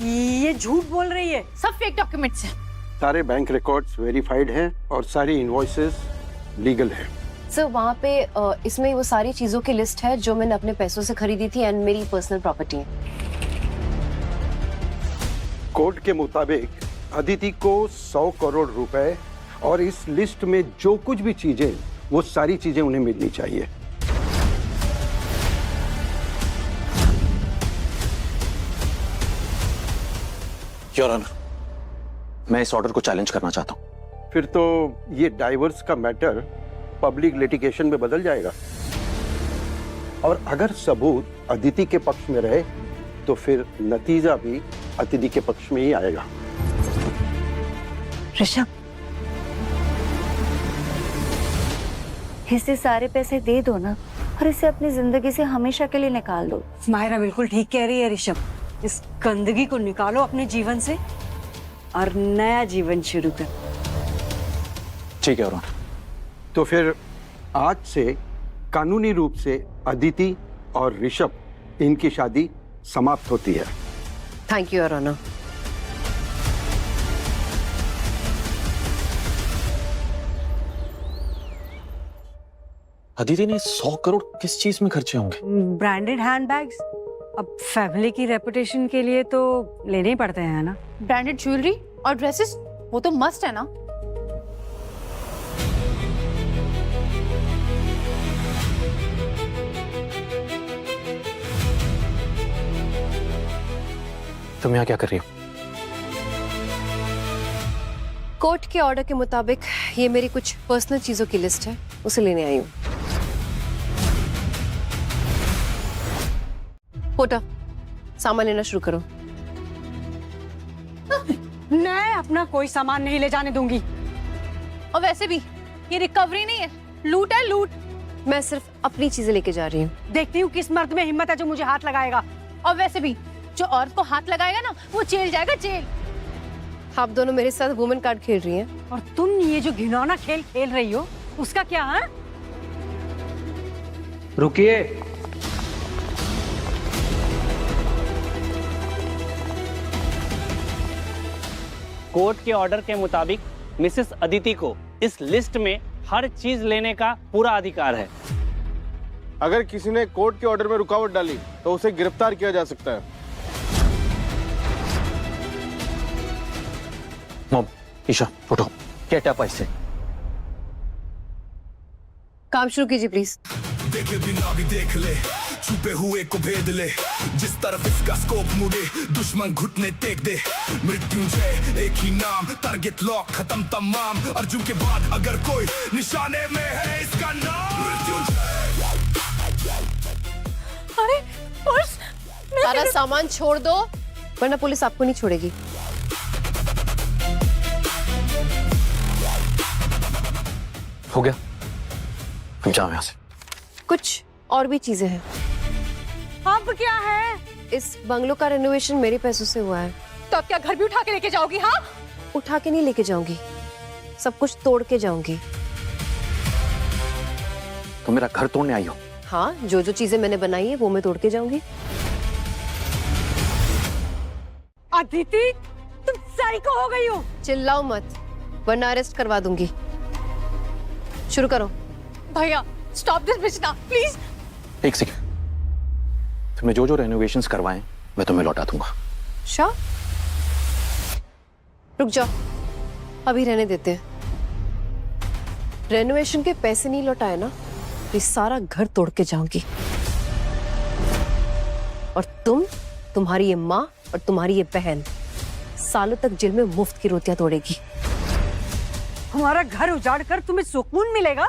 ये झूठ बोल रही है। सब फेक डॉक्यूमेंट्स हैं। सारे बैंक रिकॉर्ड्स वेरीफाइड हैं और सारी इनवॉइसेस लीगल है। सर वहाँ पे इसमें वो सारी चीजों की लिस्ट है जो मैंने अपने पैसों से खरीदी थी एंड मेरी पर्सनल प्रॉपर्टी है। कोर्ट के मुताबिक अदिति को 100 करोड़ रुपए और इस लिस्ट में जो कुछ भी चीजें, वो सारी चीजें उन्हें मिलनी चाहिए। योर ऑनर, मैं इस ऑर्डर को चैलेंज करना चाहता हूं। फिर तो ये डाइवोर्स का मैटर पब्लिक लिटिगेशन में बदल जाएगा और अगर सबूत अदिति के पक्ष में रहे तो फिर नतीजा भी अदिति के पक्ष में ही आएगा। ऋषभ, इसे सारे पैसे दे दो ना और इसे अपनी जिंदगी से हमेशा के लिए निकाल दो। मायरा बिल्कुल ठीक कह रही है ऋषभ, इस गंदगी को निकालो अपने जीवन से और नया जीवन शुरू कर। ठीक है योर ऑनर। तो फिर आज से कानूनी रूप से अदिति और ऋषभ, इनकी शादी समाप्त होती है। Thank you your honour. Aditi ने 100 करोड़ किस चीज में खर्चे होंगे? Branded handbags. अब फैमिली की रेपुटेशन के लिए तो लेने ही पड़ते हैं ना। ब्रांडेड ज्वेलरी और ड्रेसेस, वो तो मस्ट है ना। तुम यहाँ क्या कर रही हो? कोर्ट के ऑर्डर के मुताबिक ये मेरी कुछ पर्सनल चीजों की लिस्ट है, उसे लेने आई हूँ। पोटर, सामान लेना शुरू करो। मैं अपना कोई सामान नहीं ले जाने दूंगी। और वैसे भी ये रिकवरी नहीं है, लूट है लूट। मैं सिर्फ अपनी चीजें लेके जा रही हूँ। देखती हूँ किस मर्द में हिम्मत है जो मुझे हाथ लगाएगा। और वैसे भी जो औरत को हाथ लगाएगा ना वो जेल जाएगा, जेल। आप दोनों मेरे साथ वुमेन कार्ड खेल रही हैं। और तुम ये जो घिनौना खेल खेल रही हो उसका क्या है? रुकिए। कोर्ट के ऑर्डर के मुताबिक मिसेस अदिति को इस लिस्ट में हर चीज लेने का पूरा अधिकार है। अगर किसी ने कोर्ट के ऑर्डर में रुकावट डाली तो उसे गिरफ्तार किया जा सकता है। मॉम, ईशा उठो, गेट अप ऐसे। काम शुरू कीजिए प्लीज। देखे बिना भी देख ले, छुपे हुए को भेद ले, जिस तरफ इसका स्कोप मुड़े दुश्मन घुटने टेक दे। मृत्युंजय एक ही नाम, टारगेट लॉक, खत्म तमाम। अर्जुन के बाद अगर कोई निशाने में है इसका नाम मृत्युंजय। अरे पर्स, सारा सामान छोड़ दो वरना पुलिस आपको नहीं छोड़ेगी। हो गया, हम जाओ यहाँ से। कुछ और भी चीजें हैं। अब क्या है? इस बंगलो का रेनोवेशन मेरे पैसों से हुआ है। तो अब क्या घर भी उठा के लेके जाओगी? हाँ, उठा के नहीं लेके जाऊंगी, सब कुछ तोड़ के जाऊंगी। तो मेरा घर तोड़ने आई हो? हाँ, जो जो चीजें मैंने बनाई है वो मैं तोड़ के जाऊंगी। अदिति, तुम साइको हो गई हो। चिल्लाओ मत वरना अरेस्ट करवा दूंगी। शुरू करो। भैया स्टॉप दिस बिचना प्लीज। एक सेकंड, तुमने जो जो रेनोवेशंस करवाए मैं तुम्हें लौटा दूंगा। शाह, रुक जाओ, अभी रहने देते हैं। रेनोवेशन के पैसे नहीं लौटाए ना, ये सारा घर तोड़ के जाऊंगी। और तुम्हारी ये माँ और तुम्हारी ये बहन सालों तक जेल में मुफ्त की रोटियां तोड़ेगी। हमारा घर उजाड़ कर तुम्हें सुकून मिलेगा?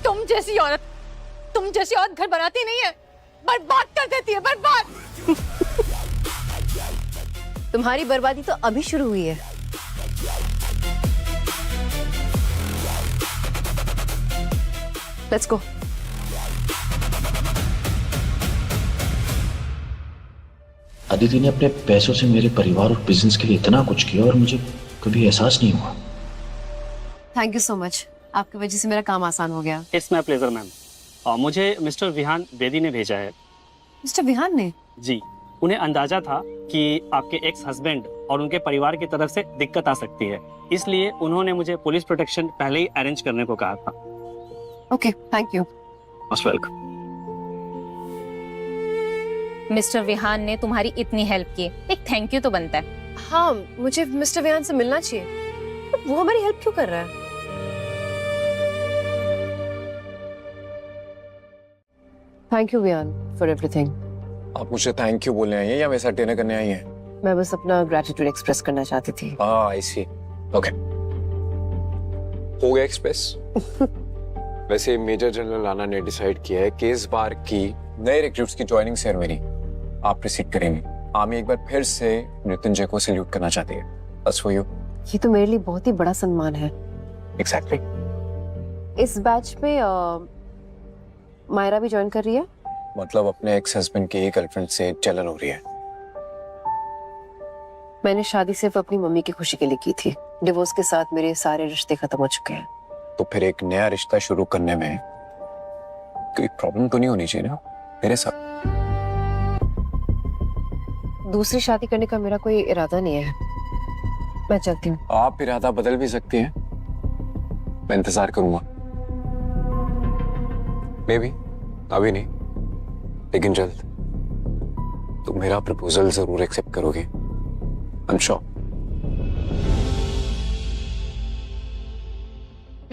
तुम जैसी औरत घर बनाती नहीं है, बर्बाद कर देती है, बर्बाद। तुम्हारी बर्बादी तो अभी शुरू हुई है। Let's go. अदिति ने अपने पैसों से मेरे परिवार और बिजनेस के लिए इतना कुछ किया और मुझे कभी एहसास नहीं हुआ। थैंक यू सो मच, आपकी वजह से मेरा काम आसान हो गया। It's my pleasure ma'am. और मुझे मिस्टर विहान बेदी ने भेजा है। मिस्टर विहान ने? जी, उन्हें अंदाजा था कि आपके एक्स हस्बैंड और उनके परिवार की तरफ से दिक्कत आ सकती है, इसलिए उन्होंने मुझे पुलिस प्रोटेक्शन पहले ही अरेंज करने को कहा था। Okay, thank you. Most welcome. Mister Vihaan ने तुम्हारी इतनी हेल्प की, एक थैंक यू तो बनता है। हाँ, मुझे मिस्टर विहान से मिलना चाहिए। वो हमारी हेल्प क्यों कर रहा है? Thank you Vihaan for everything. आप मुझे थैंक यू बोलने आई हैं या मेरे साथ डिनर करने आई हैं? मैं बस अपना ग्रेटिट्यूड एक्सप्रेस करना चाहती थी। आई सी। ओके, हो गया एक्सप्रेस। वैसे मेजर जनरल राणा ने डिसाइड किया है कि इस बार की नए रिक्रूट्स की ज्वाइनिंग सेरेमनी आप रिसीव करेंगे। आर्मी एक बार फिर से मृत्युंजय को सैल्यूट करना चाहती है। बस फॉर यू। ये तो मेरे लिए बहुत ही बड़ा सम्मान है। एग्जैक्टली। इस बैच में मायरा भी ज्वाइन कर रही है। मतलब अपने एक्स हस्बैंड की गर्लफ्रेंड से जलन हो रही है। मैंने शादी सिर्फ अपनी मम्मी की खुशी के लिए की थी। डिवोर्स के साथ मेरे सारे रिश्ते खत्म हो चुके हैं। तो फिर एक नया रिश्ता शुरू करने में कोई प्रॉब्लम तो नहीं होनी चाहिए ना मेरे साथ? दूसरी शादी करने का मेरा कोई इरादा नहीं है। मैं चलती हूँ। आप इरादा बदल भी सकती हैं। मैं इंतजार करूंगा। मे बी अभी नहीं, लेकिन जल्द। तुम मेरा प्रपोजल जरूर एक्सेप्ट करोगे। I am sure.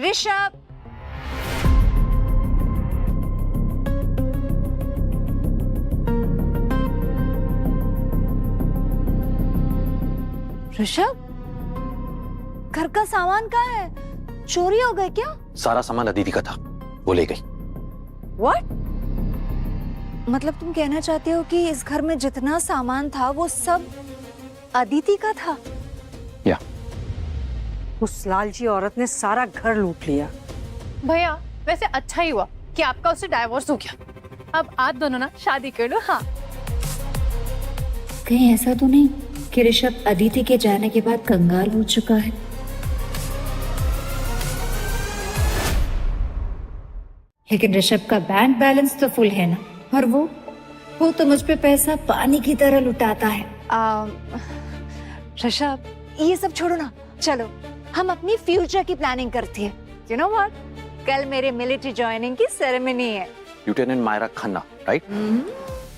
Rishabh, Rishabh, घर का सामान कहाँ है? चोरी हो गए क्या? सारा सामान अदिति का था, वो ले गई। What? मतलब तुम कहना चाहते हो कि इस घर में जितना सामान था वो सब अदिति का था? या उस लालची औरत ने सारा घर लूट लिया। भैया वैसे अच्छा ही हुआ कि आपका उससे डाइवोर्स हो गया। अब आप दोनों ना शादी कर लो। हाँ, कहीं ऐसा तो नहीं कि ऋषभ अदिति के जाने के बाद कंगाल हो चुका है? लेकिन ऋषभ का बैंक बैलेंस तो फुल है ना, और वो तो मुझ पे पैसा पानी की तरह लुटाता है। ऋषभ ये सब छोड़ो ना, चलो हम अपनी फ्यूचर की प्लानिंग करते हैं। यू नो व्हाट, कल मेरे मिलिट्री ज्वाइनिंग की सेरेमनी है। लिeutenant मायरा खन्ना, राइट?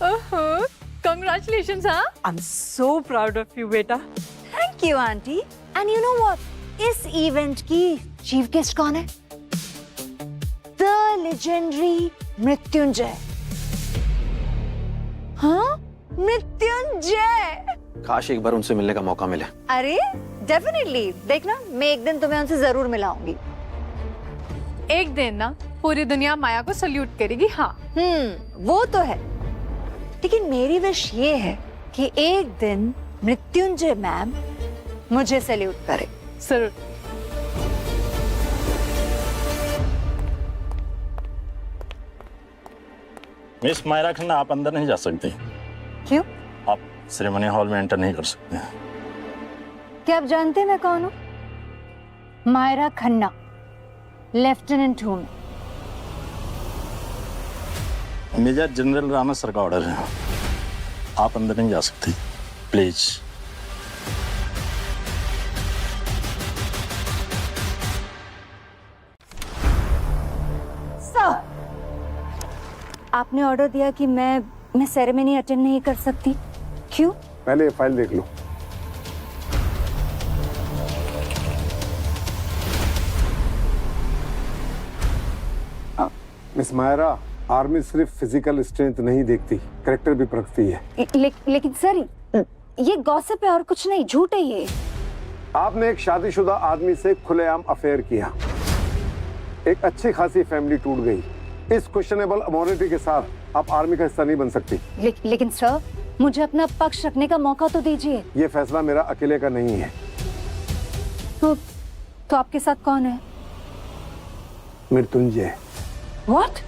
ओहो, कांग्रेचुलेशंस। हाँ, I am so proud of you बेटा। Thank you aunty. And you know what, इस इवेंट की चीफ गेस्ट कौन है? The legendary Mrityunjay. हाँ, मृत्युंजय। काश एक बार उनसे मिलने का मौका मिले। अरे डेफिनेटली, देखना मैं एक दिन तुम्हें उनसे जरूर मिलाऊंगी। एक दिन ना पूरी दुनिया माया को सल्यूट करेगी। हाँ, वो तो है, लेकिन मेरी विश ये है कि एक दिन मृत्युंजय मैम मुझे सल्यूट करे। सर मिस मायरा खन्ना, आप अंदर नहीं जा सकते। क्यों? आप सेरेमनी हॉल में एंटर नहीं कर सकते। क्या आप जानते हैं मैं कौन हूँ? मायरा खन्ना, लेफ्टिनेंट हूँ। मेजर जनरल राणा सर का ऑर्डर है, आप अंदर नहीं जा सकते, प्लीज। सर, आपने ऑर्डर दिया कि मैं सेरेमनी अटेंड नहीं कर सकती, क्यों? पहले ये फाइल देख लो। मिस मायरा, आर्मी सिर्फ फिजिकल स्ट्रेंथ नहीं देखती, कैरेक्टर भी परखती है। लेकिन सर ये गॉसिप है और कुछ नहीं, झूठ है ये। आपने एक शादीशुदा आदमी से खुलेआम अफेयर किया, एक अच्छी खासी फैमिली टूट गई। इस क्वेश्चनेबल अमोरिटी के साथ आप आर्मी का हिस्सा नहीं बन सकती। लेकिन सर, मुझे अपना पक्ष रखने का मौका तो दीजिए। ये फैसला मेरा अकेले का नहीं है। तो आपके साथ कौन है? मृत्युंजय। What?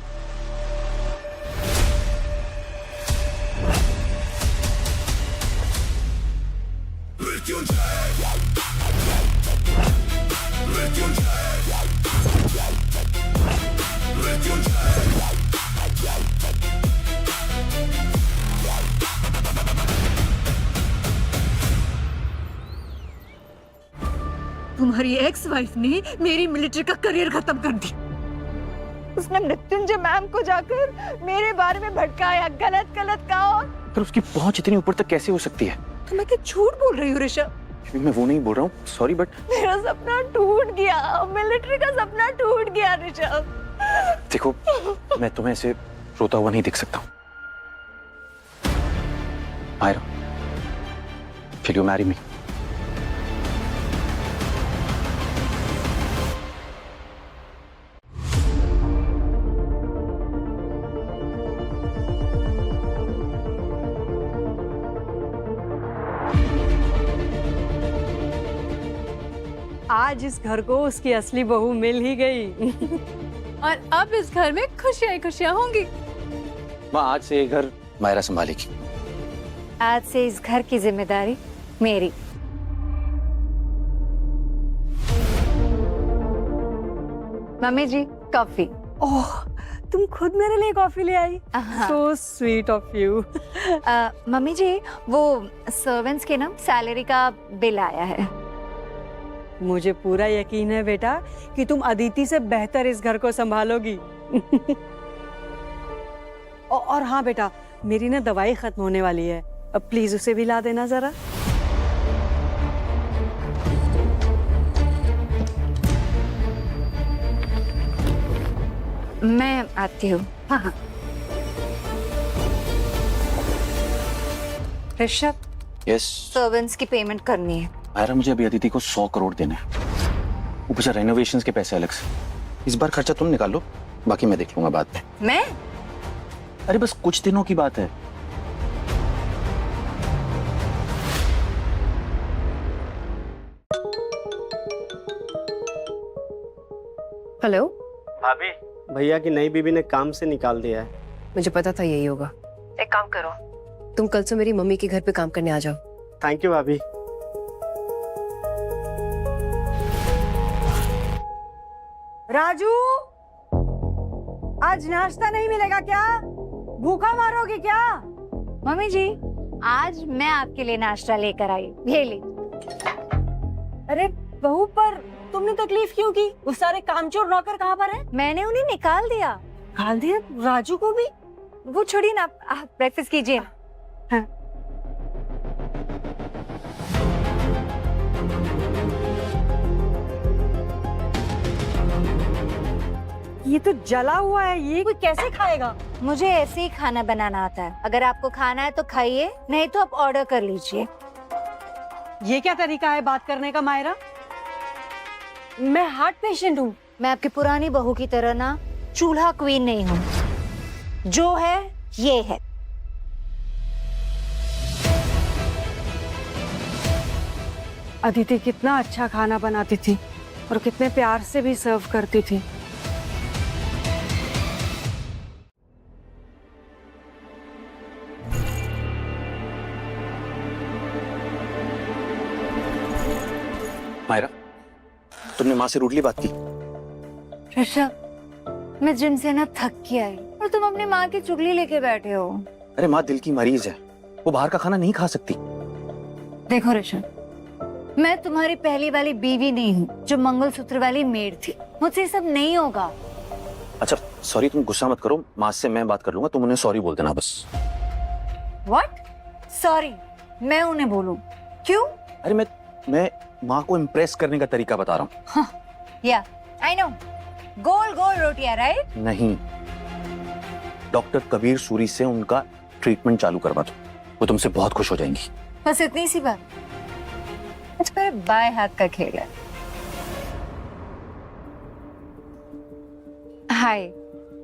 तुम्हारी एक्स वाइफ ने मेरी मिलिट्री का करियर खत्म कर दी। उसने मृत्युंजय मैम को जाकर मेरे बारे में भटकाया, गलत कहा। पर उसकी पहुंच इतनी ऊपर तक कैसे हो सकती है? तो मैं क्या झूठ बोल रही हूँ ऋषभ? मैं वो नहीं बोल रहा हूँ, सॉरी, बट मेरा सपना टूट गया, मिलिट्री का सपना टूट गया ऋषभ। देखो, मैं तुम्हें ऐसे रोता हुआ नहीं देख सकता हूँ। Myra, will you marry me? आज इस घर को उसकी असली बहू मिल ही गई। और अब इस घर में खुशियां खुशियां होंगी। माँ, आज से ये घर मायरा संभालेगी। आज से इस घर की जिम्मेदारी मेरी। मम्मी जी, कॉफी। ओह, तुम खुद मेरे लिए कॉफी ले आई? So sweet of you। मम्मी जी, वो सर्वेंट्स के ना सैलरी का बिल आया है। मुझे पूरा यकीन है बेटा कि तुम अदिति से बेहतर इस घर को संभालोगी। और हाँ बेटा, मेरी ना दवाई खत्म होने वाली है, अब प्लीज उसे भी ला देना जरा। मैं आती हूँ। हाँ। ऋषभ, यस। सर्वेंट्स की पेमेंट करनी है। मायरा, मुझे अभी अदिति को 100 करोड़ देने हैं, ऊपर से रेनोवेशंस के पैसे अलग से। इस बार खर्चा तुम निकाल लो, बाकी मैं देख लूंगा बाद में। मैं? अरे बस कुछ दिनों की बात है। हेलो भाभी, भैया की नई बीवी ने काम से निकाल दिया है। मुझे पता था यही होगा। एक काम करो, तुम कल से मेरी मम्मी के घर पे काम करने आ जाओ। थैंक यू भाभी। राजू, आज नाश्ता नहीं मिलेगा क्या? भूखा मारोगी क्या? मम्मी जी, आज मैं आपके लिए नाश्ता लेकर आई, ये ली। अरे बहू, पर तुमने तकलीफ क्यों की? उस सारे कामचोर नौकर कहाँ पर है? मैंने उन्हें निकाल दिया। निकाल दिया? राजू को भी? वो छोड़िए ना, आप ब्रेकफास्ट कीजिए। हाँ। ये तो जला हुआ है, ये कोई कैसे खाएगा? मुझे ऐसे ही खाना बनाना आता है। अगर आपको खाना है तो खाइए, नहीं तो आप ऑर्डर कर लीजिए। ये क्या तरीका है बात करने का मायरा? मैं हार्ट पेशेंट हूँ। मैं आपकी पुरानी बहू की तरह ना चूल्हा क्वीन नहीं हूँ। जो है ये है। अदिति कितना अच्छा खाना बनाती थी और कितने प्यार से भी सर्व करती थी। मायरा, तुमने माँ से रूडली बात की? ऋषभ, मैं जिम से ना थक के आई और तुम अपनी माँ की चुगली लेके बैठे हो। अरे माँ दिल की मरीज है, वो बाहर का खाना नहीं खा सकती। देखो ऋषभ, मैं तुम्हारी पहली वाली बीवी नहीं हूँ जो मंगलसूत्र वाली मेड थी। मुझसे ये सब नहीं होगा। अच्छा सॉरी, तुम गुस्सा मत करो, माँ से मैं बात कर लूंगा, तुम उन्हें सॉरी बोल देना बस। व्हाट? सॉरी मैं उन्हें बोलूं? क्यों? अरे मैं माँ को इम्प्रेस करने का तरीका बता रहा हूँ। या आई नो, गोल गोल रोटियां, राइट? नहीं, डॉक्टर कबीर सूरी से उनका ट्रीटमेंट चालू करवा दो, वो तुमसे बहुत खुश हो जाएंगी। बस इतनी सी बात। अच्छा, मेरे बाएं हाथ का खेल है। हाय,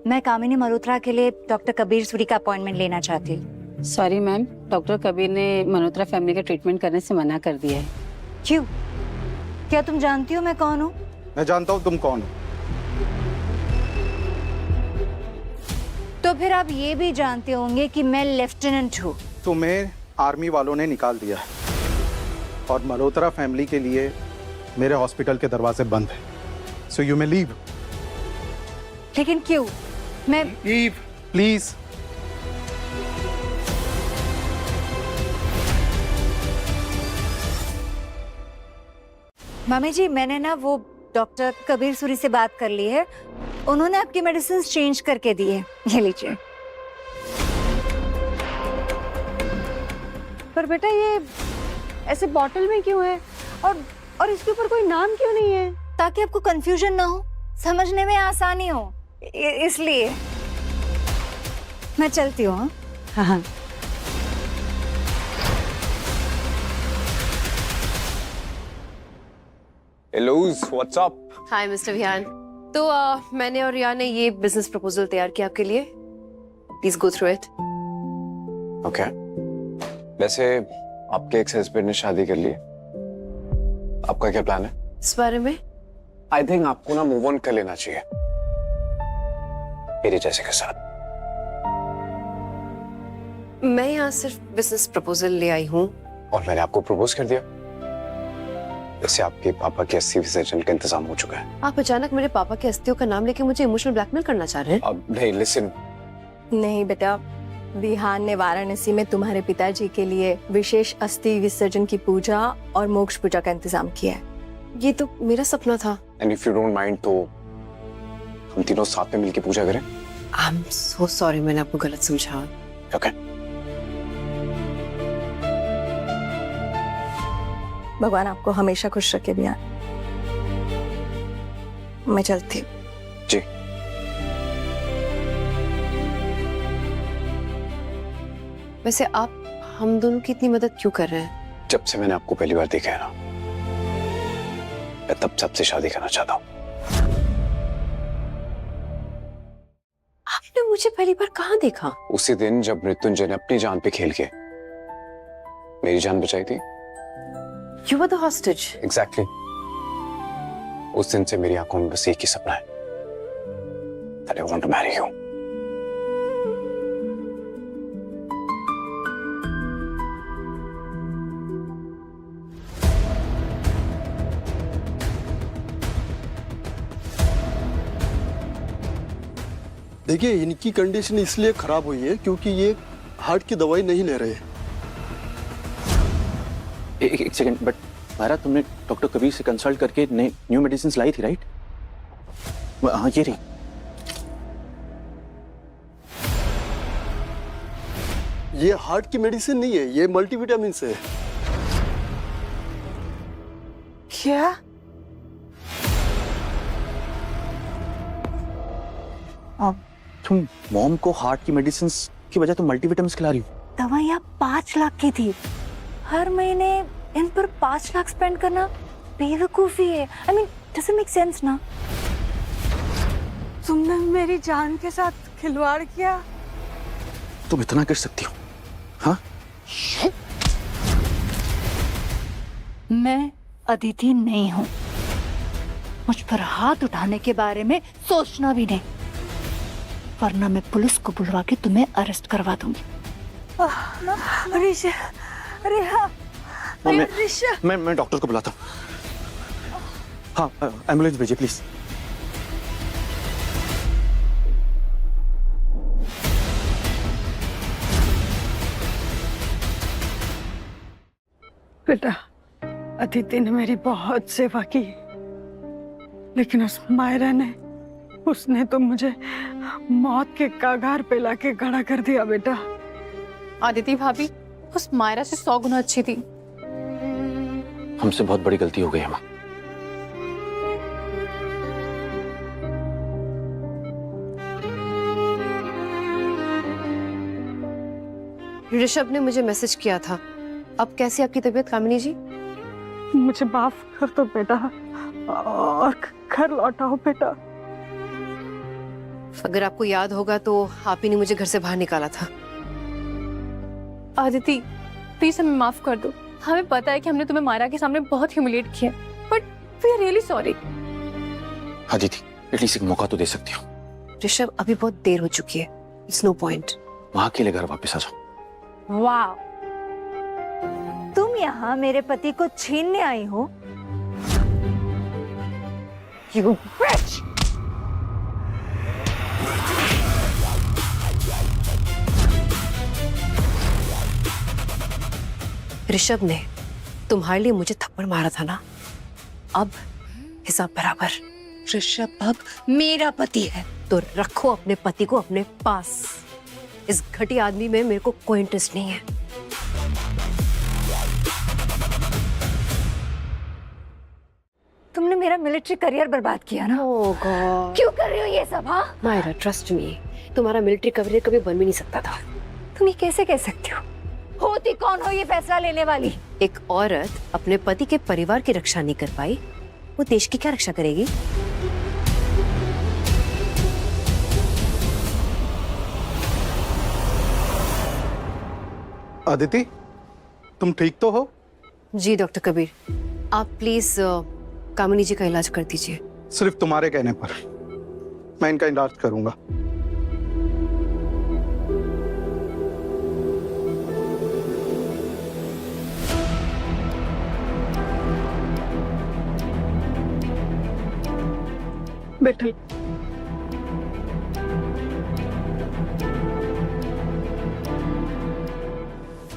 मैं कामिनी मल्होत्रा के लिए डॉक्टर कबीर सूरी का अपॉइंटमेंट लेना चाहती हूँ। सॉरी मैम, डॉक्टर कबीर ने मल्होत्रा फैमिली का ट्रीटमेंट करने से मना कर दिया है। क्यों? क्या तुम जानती हो मैं कौन हूँ? मैं जानता हूँ तुम कौन हो। तो फिर आप ये भी जानते होंगे कि मैं लेफ्टिनेंट हूँ। तुम्हें आर्मी वालों ने निकाल दिया है और मल्होत्रा फैमिली के लिए मेरे हॉस्पिटल के दरवाजे बंद हैं। So you may leave. लेकिन क्यों? मैं लीव प्लीज। मामी जी, मैंने ना वो डॉक्टर कबीर सूरी से बात कर ली है। उन्होंने आपकी मेडिसिन चेंज करके दी है, ये लीजिए। पर बेटा ये ऐसे बॉटल में क्यों है और इसके ऊपर कोई नाम क्यों नहीं है? ताकि आपको कंफ्यूजन ना हो, समझने में आसानी हो, इसलिए। मैं चलती हूँ। हाँ। Hello, what's up? Hi mister Vihaan. तो मैंने और रिया ने ये बिजनेस प्रपोजल तैयार किया आपके लिए। Please go through it. Okay. वैसे आपके एक्स हस्बैंड ने शादी कर ली है, आपका क्या प्लान है इस बारे में? आई थिंक आपको ना मूव ऑन कर लेना चाहिए मेरे जैसे के साथ। मैं यहाँ सिर्फ बिजनेस प्रपोजल ले आई हूँ। और मैंने आपको प्रपोज कर दिया। वैसे आपके पापा के अस्थि विसर्जन का इंतजाम हो चुका है। आप अचानक मेरे पापा के अस्थियों का नाम लेके मुझे इमोशनल ब्लैकमेल करना चाह रहे हैं? अब नहीं, लिसन। नहीं बेटा, विहान ने वाराणसी में तुम्हारे पिताजी के लिए विशेष अस्थि विसर्जन की पूजा और मोक्ष पूजा का इंतजाम किया है। ये तो मेरा सपना था। And if you don't mind तो हम तीनों साथ में मिलकर पूजा करें। आई एम सो सॉरी, मैंने आपको गलत समझा। ओके। भगवान आपको हमेशा खुश रखे विहान। मैं चलती हूँ। जी। वैसे आप हम दोनों की इतनी मदद क्यों कर रहे हैं? जब से मैंने आपको पहली बार देखा है ना, मैं तब सबसे शादी करना चाहता हूँ। आपने मुझे पहली बार कहाँ देखा? उसी दिन जब मृत्युंजय ने अपनी जान पे खेल के मेरी जान बचाई थी। You were the hostage. Exactly. उस दिन से मेरी आंखों में बस एक ही सपना है, that I want to marry you. देखिए, इनकी कंडीशन इसलिए खराब हुई है क्योंकि ये हार्ट की दवाई नहीं ले रहे हैं। एक सेकंड, बट मायरा, तुमने डॉक्टर कबीर से कंसल्ट करके नई न्यू मेडिसिन लाई थी, राइट? हाँ, ये रही। ये हार्ट की मेडिसिन नहीं है, ये मल्टीविटामिन है। क्या? तुम मॉम को हार्ट की मेडिसिन की बजाय तुम मल्टीविटामिन्स खिला रही हो? दवाइयाँ 5 लाख की थी। हर महीने इन पर 5 लाख स्पेंड करना बेवकूफी है। I mean, does it make sense ना? तुमने मेरी जान के साथ खिलवाड़ किया। तुम इतना कर सकती हो? हाँ? मैं अदिति नहीं हूँ। मुझ पर हाथ उठाने के बारे में सोचना भी नहीं, वरना मैं पुलिस को बुलवा के तुम्हें अरेस्ट करवा दूंगी। मैं डॉक्टर को बुलाता हूँ। हाँ, एम्बुलेंस भेजिए प्लीज। बेटा, अदिति ने मेरी बहुत सेवा की, लेकिन उस मायरा ने, उसने तो मुझे मौत के कगार पे लाके खड़ा कर दिया। बेटा, आदिति भाभी उस मायरा से 100 गुना अच्छी थी। हमसे बहुत बड़ी गलती हो गई है माँ। ऋषभ ने मुझे मैसेज किया था। अब कैसी आपकी तबीयत कामिनी जी? मुझे माफ कर दो बेटा और घर लौटाओ बेटा। अगर आपको याद होगा तो आप ही ने मुझे घर से बाहर निकाला था। आदिति प्लीज हमें माफ कर दो। हमें पता है कि हमने तुम्हें मायरा के सामने बहुत ह्यूमिलिएट किया, but we are really sorry. Aditi, at least एक मौका तो दे सकती हो। ऋषभ, अभी बहुत देर हो चुकी है, इट्स नो पॉइंट। वहां के लिए घर वापस आ जाओ। वाह, तुम यहाँ मेरे पति को छीनने आई हो? You bitch! ऋषभ ने तुम्हारे लिए मुझे थप्पड़ मारा था ना, अब हिसाब बराबर। ऋषभ अब मेरा पति है, तो रखो अपने पति को अपने पास। इस घटिया आदमी में मेरे को कोई इंटरेस्ट नहीं है। तुमने मेरा मिलिट्री करियर बर्बाद किया ना। ओह गॉड, क्यों कर रही हो ये सब? हाँ मायरा, ट्रस्ट मी, तुम्हारा मिलिट्री करियर कभी बन भी नहीं सकता था। तुम ये कैसे कह सकती हो? होती कौन हो ये फैसला लेने वाली? एक औरत अपने पति के परिवार की रक्षा नहीं कर पाई, वो देश की क्या रक्षा करेगी? अदिति, तुम ठीक तो हो? जी डॉक्टर कबीर, आप प्लीज कामिनी जी का इलाज कर दीजिए। सिर्फ तुम्हारे कहने पर मैं इनका इलाज करूंगा। बेटा,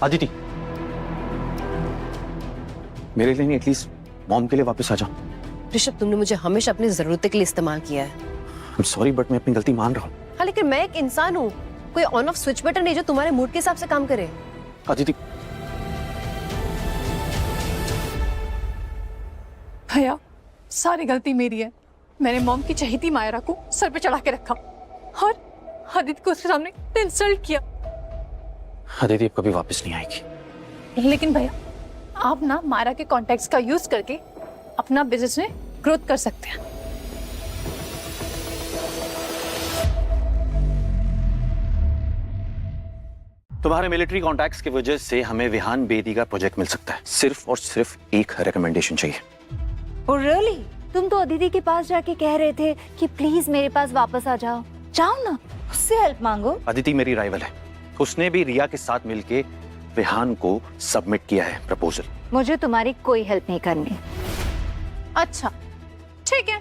आदिति, मेरे लिए नहीं, एटलीस्ट मॉम के लिए वापस आ जाओ। ऋषभ, तुमने मुझे हमेशा अपनी जरूरत के लिए इस्तेमाल किया है। I'm sorry, बट मैं अपनी गलती मान रहा हूँ। हाँ, लेकिन मैं एक इंसान हूँ, कोई ऑन ऑफ स्विच बटन नहीं जो तुम्हारे मूड के हिसाब से काम करे। आदिति, भैया सारी गलती मेरी है। मैंने मॉम की चहेती मायरा को सर पे चढ़ा के रखा और आदिति को उसके सामने इंसल्ट किया। आदिति अब कभी वापस नहीं आएगी। लेकिन भैया, आप ना मायरा के कॉन्टैक्ट्स का यूज करके अपना बिजनेस में ग्रोथ कर सकते हैं। तुम्हारे मिलिट्री कॉन्टैक्ट्स की वजह से हमें विहान बेदी का प्रोजेक्ट मिल सकता है। सिर्फ और सिर्फ एक रिकमेंडेशन चाहिए। Oh, really? तुम तो अदिति के पास जाके कह रहे थे कि प्लीज मेरे पास वापस आ जाओ। जाओ ना, उससे हेल्प मांगो। अदिति मेरी राइवल है, उसने भी रिया के साथ मिलके विहान को सबमिट किया है प्रपोजल। मुझे तुम्हारी कोई हेल्प नहीं करनी। अच्छा ठीक है,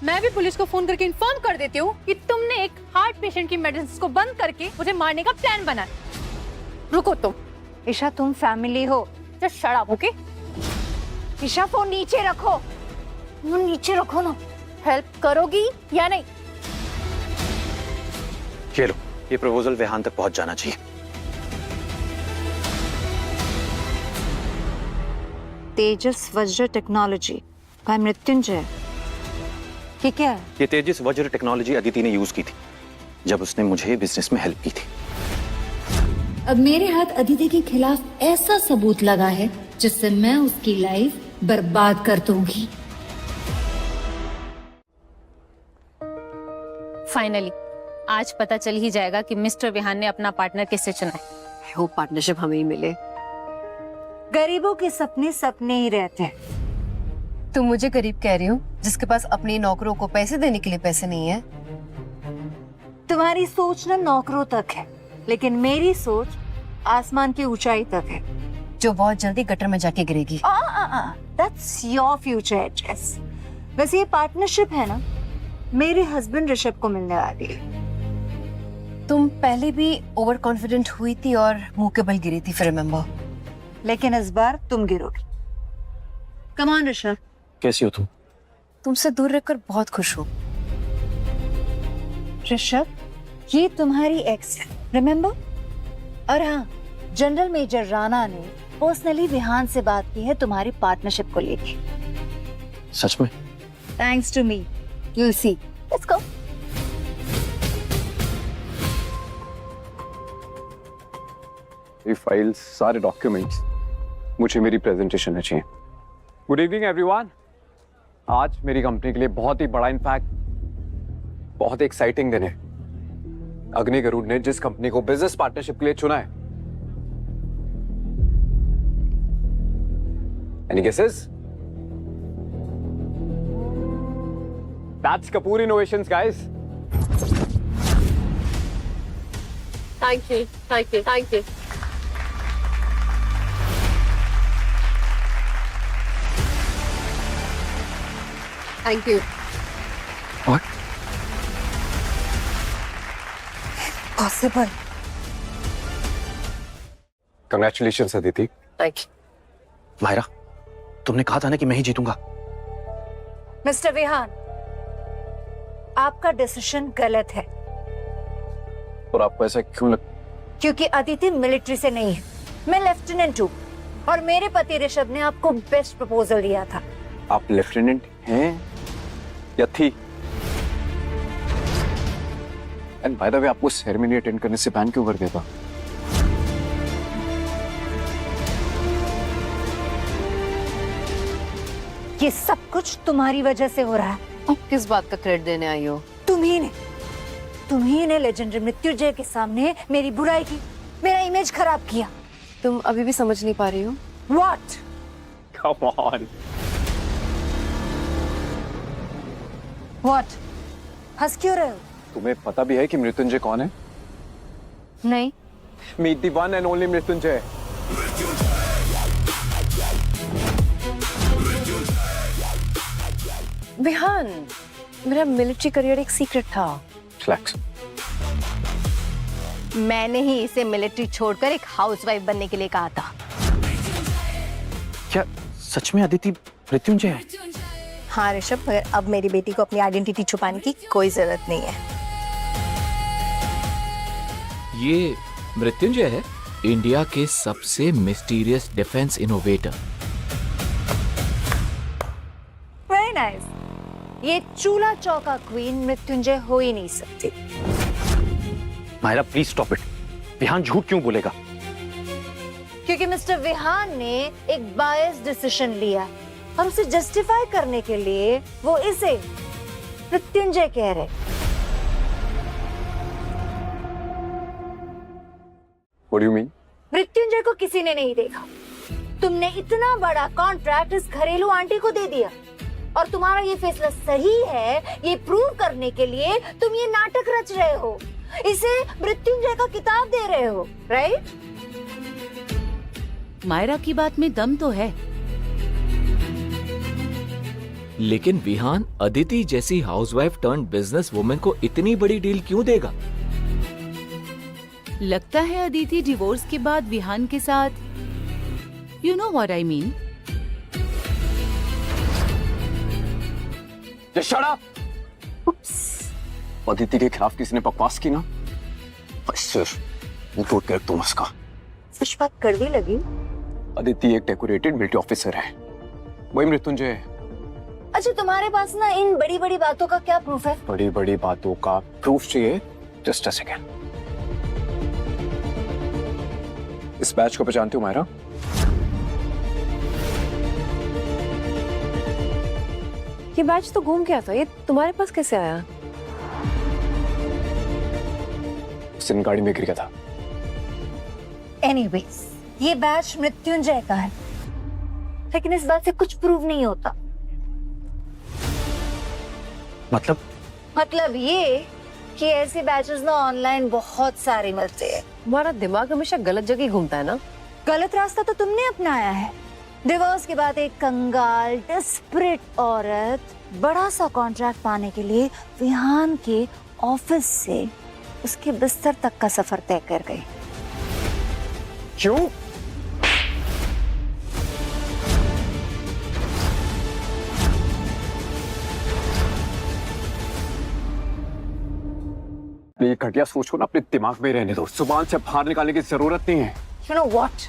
मैं भी पुलिस को फोन करके इन्फॉर्म कर देती हूँ कि तुमने एक हार्ट पेशेंट की मेडिसिन को बंद करके मुझे मारने का प्लान बनाया। रुको तुम। ईशा, तुम फैमिली हो। Just shut up, okay? Isha, phone नीचे रखो। फोन नीचे रखो ना। हेल्प करोगी या नहीं? ये लो, ये प्रपोजल विहान तक पहुंच जाना चाहिए। तेजस वज्र टेक्नोलॉजी बाय मृत्युंजय। ये क्या है? ये तेजस वज्र टेक्नोलॉजी अदिति ने यूज की थी जब उसने मुझे बिजनेस में हेल्प की थी। अब मेरे हाथ अदिति के खिलाफ ऐसा सबूत लगा है जिससे मैं उसकी लाइफ बर्बाद कर दूंगी। फाइनली आज पता चल ही जाएगा कि मिस्टर विहान ने अपना पार्टनर किससे चुना है। वो पार्टनरशिप हमें ही मिले। गरीबों के सपने सपने ही रहते हैं। तुम मुझे गरीब कह रही हो जिसके पास अपने नौकरों को पैसे देने के लिए पैसे नहीं है? तुम्हारी सोच ना नौकरों तक है, लेकिन मेरी सोच आसमान की ऊंचाई तक है, जो बहुत जल्दी गटर में जाके गिरेगी। That's your future, Jess. वैसे ये पार्टनरशिप है ना, मेरे हस्बैंड ऋषभ को मिलने वाली है। तुम पहले भी ओवर कॉन्फिडेंट हुई थी और मुंह के बल गिरी थी, फिर रिमेम्बर। लेकिन इस बार तुम गिरोगी। Come on Rishabh. कैसी हो तुम? तुमसे दूर रहकर बहुत खुश हूँ। ऋषभ, ये तुम्हारी एक्स है, रिमेम्बर? और हाँ, जनरल मेजर राणा ने पर्सनली विहान से बात की है तुम्हारी पार्टनरशिप को लेके। सच में? Thanks to me, you'll see. Let's go. ये फाइल्स, सारे डॉक्यूमेंट्स, मुझे मेरी प्रेजेंटेशन में चाहिए। Good evening everyone. आज मेरी कंपनी के लिए बहुत ही बड़ा, इनफैक्ट बहुत एक्साइटिंग दिन है। अग्नि गरुड़ ने जिस कंपनी को बिजनेस पार्टनरशिप के लिए चुना है, any guesses? That's Kapoor Innovations, guys. Thank you, thank you, thank you. Thank you. What? Possible. Congratulations, Aditi. Thank you. Myra, तुमने कहा था ना कि मैं ही जीतूंगा। मिस्टर विहान, आपका डिसीजन गलत है। और आपको ऐसा क्यों क्योंकि अदिति मिलिट्री से नहीं है, मैं लेफ्टिनेंट हूँ और मेरे पति ऋषभ ने आपको बेस्ट प्रपोजल दिया था। आप लेफ्टिनेंट हैं या थी? एंड बाय द वे, आपको सेरेमनी अटेंड करने से बैन क्यों कर देता? ये सब कुछ तुम्हारी वजह से हो रहा है। अब किस बात का क्रेडिट देने आई हो? तुम्ही ने लेजेंडरी मृत्युंजय के सामने मेरी बुराई की, मेरा इमेज खराब किया। तुम अभी भी समझ नहीं पा रही हो? What? Come on. What? हंस क्यों रहे हो? तुम्हें पता भी है कि मृत्युंजय कौन है? नहीं। Meet the one and only Mrityunjay. Vihaan, मेरा मिलिट्री करियर एक सीक्रेट था। Relax. मैंने ही इसे मिलिट्री छोड़कर एक हाउसवाइफ बनने के लिए कहा था। क्या सच में अदिति मृत्युंजय है? हाँ ऋषभ, मगर अब मेरी बेटी को अपनी आइडेंटिटी छुपाने की कोई जरूरत नहीं है। ये मृत्युंजय है, इंडिया के सबसे mysterious defence innovator. Very nice. ये चूल्हा चौका क्वीन मृत्युंजय हो ही नहीं सकती। Myra please stop it. Vihaan झूठ क्यों बोलेगा? क्योंकि मिस्टर विहान ने एक बायस डिसीजन लिया और उसे जस्टिफाई करने के लिए वो इसे मृत्युंजय कह रहे। What do you mean? Mrityunjay को किसी ने नहीं देखा। तुमने इतना बड़ा कॉन्ट्रैक्ट इस घरेलू आंटी को दे दिया और तुम्हारा ये फैसला सही है ये प्रूव करने के लिए तुम ये नाटक रच रहे हो, इसे मृत्युंजय का किताब दे रहे हो, राइट? मायरा की बात में दम तो है, लेकिन विहान अदिति जैसी हाउसवाइफ टर्न बिजनेस वुमेन को इतनी बड़ी डील क्यों देगा? लगता है अदिति डिवोर्स के बाद विहान के साथ, you know what I mean. Just shut up! Aditi के खिलाफ किसी ने बकवास की ना, सिर्फ तोड़ कर तुम उसका। कुछ बात कड़वी लगी। अदिति एक डेकोरेटेड मिलिट्री ऑफिसर है, वही मृत्युंजय है। अच्छा, तुम्हारे पास ना इन बड़ी बड़ी बातों का क्या प्रूफ है? बड़ी बड़ी बातों का प्रूफ चाहिए? Just a second. इस बैच को पहचानती हो मायरा? ये बैच तो घूम गया था, ये तुम्हारे पास कैसे आया? उस दिन गाड़ी में गिर गया था। एनीवेज, ये बैच मृत्युंजय का है, लेकिन इस बात से कुछ प्रूव नहीं होता। मतलब ये कि ऐसे बैचेस ना ऑनलाइन बहुत सारे मिलते हैं। तुम्हारा दिमाग हमेशा गलत जगह घूमता है ना? गलत रास्ता तो तुमने अपनाया है। डिवोर्स के बाद एक कंगाल डेस्परेट औरत बड़ा सा कॉन्ट्रैक्ट पाने के लिए विहान के ऑफिस से उसके बिस्तर तक का सफर तय कर गई। क्यों? ये घटिया सोच को ना अपने दिमाग में रहने दो, जुबान से बाहर निकालने की जरूरत नहीं है। You know what?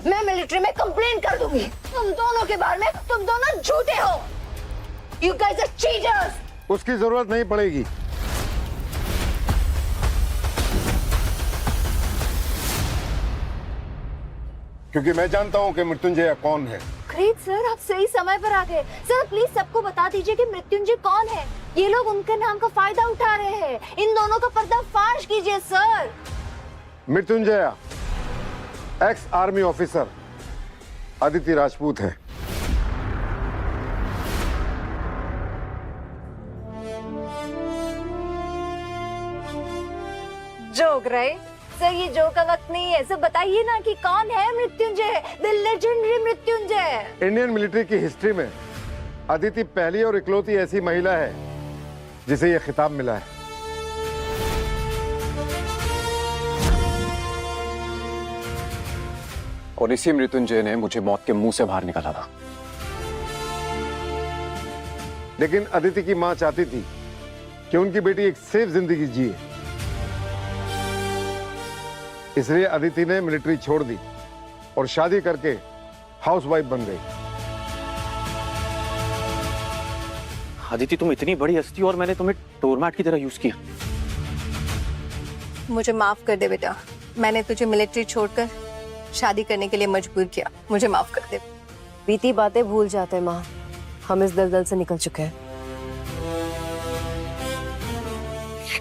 मैं मिलिट्री में कंप्लेन कर दूंगी तुम दोनों के बारे में। तुम दोनों झूठे हो। You guys are cheaters. उसकी जरूरत नहीं पड़ेगी। क्योंकि मैं जानता हूं कि मृत्युंजय कौन है। ग्रेट सर, आप सही समय पर आ गए। सर प्लीज सबको बता दीजिए कि मृत्युंजय कौन है। ये लोग उनके नाम का फायदा उठा रहे हैं। इन दोनों का पर्दाफाश कीजिए sir. Mrityunjay ex army officer Aditi Rajput है। जोक राइट सर, ये जोक का वक्त नहीं है। सर बताइए ना कि कौन है Mrityunjay, the legendary Mrityunjay. Indian military की हिस्ट्री में अदिति पहली और इकलौती ऐसी महिला है जिसे यह खिताब मिला है। और इसी मृत्युंजय ने मुझे मौत के मुंह से बाहर निकाला था। लेकिन अदिति की मां चाहती थी कि उनकी बेटी एक सेफ जिंदगी जिए, इसलिए अदिति ने मिलिट्री छोड़ दी और शादी करके हाउसवाइफ बन गई। अदिति तुम इतनी बड़ी हस्ती और मैंने तुम्हें डोरमैट की तरह यूज किया। मुझे माफ कर दे बेटा, मैंने तुझे मिलिट्री छोड़कर शादी करने के लिए मजबूर किया। मुझे माफ कर दे। बीती बातें भूल जाते माँ, हम इस दलदल से निकल चुके हैं।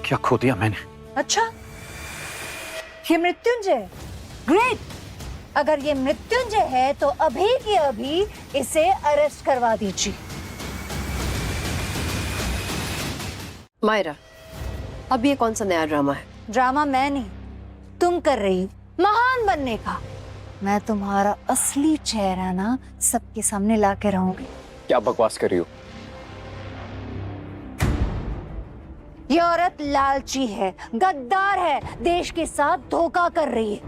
क्या खो दिया मैंने? अच्छा, ये मृत्युंजय, ग्रेट। अगर ये मृत्युंजय है तो अभी की अभी इसे अरेस्ट करवा दीजिए। मायरा, अब ये कौन सा नया ड्रामा है? ड्रामा मैं नहीं, तुम कर रही हो महान बनने का। मैं तुम्हारा असली चेहरा ना सबके सामने ला के रहूंगी। क्या बकवास कर रही हो? ये औरत लालची है, गद्दार है, देश के साथ धोखा कर रही है।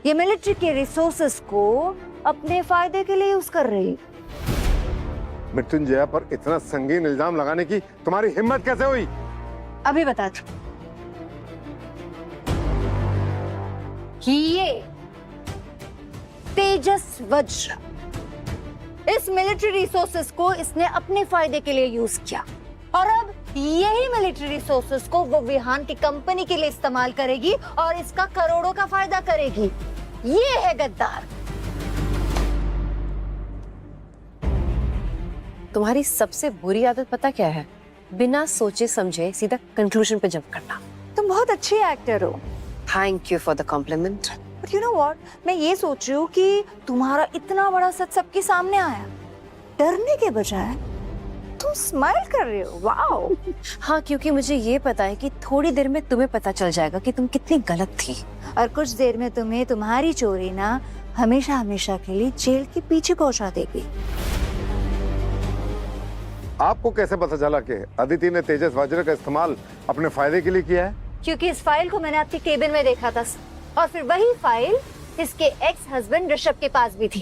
ये मिलिट्री के रिसोर्सेस को अपने फायदे के लिए यूज कर रही है। मृत्युंजय पर इतना संगीन इल्जाम लगाने की तुम्हारी हिम्मत कैसे हुई? अभी बता दो। ये तेजस वज्र, इस मिलिट्री रिसोर्सेस को इसने अपने फायदे के लिए यूज किया और अब यही मिलिट्री रिसोर्सेस को वो विहान की कंपनी के लिए इस्तेमाल करेगी और इसका करोड़ों का फायदा करेगी। ये है गद्दार। तुम्हारी सबसे बुरी आदत पता क्या है? बिना सोचे समझे सीधा कंक्लूजन पे जंप करना। तुम तुम बहुत अच्छी एक्टर हो। Thank you for the compliment. But you know what, मैं ये सोच रही हूँ कि तुम्हारा इतना बड़ा सच सबके सामने आया, डरने के बजाय तुम स्माइल कर रहे हो। वाओ। हाँ, क्योंकि मुझे ये पता है कि थोड़ी देर में तुम्हें पता चल जाएगा कि तुम कितनी गलत थी, और कुछ देर में तुम्हें तुम्हारी चोरी ना हमेशा हमेशा के लिए जेल के पीछे पहुंचा देगी। आपको कैसे पता चला कि अदिति ने तेजस वज्र का इस्तेमाल अपने फायदे के लिए किया है? क्योंकि इस फाइल को मैंने आपके केबिन में देखा था, और फिर वही फाइल इसके एक्स हस्बैंड ऋषभ के पास भी थी।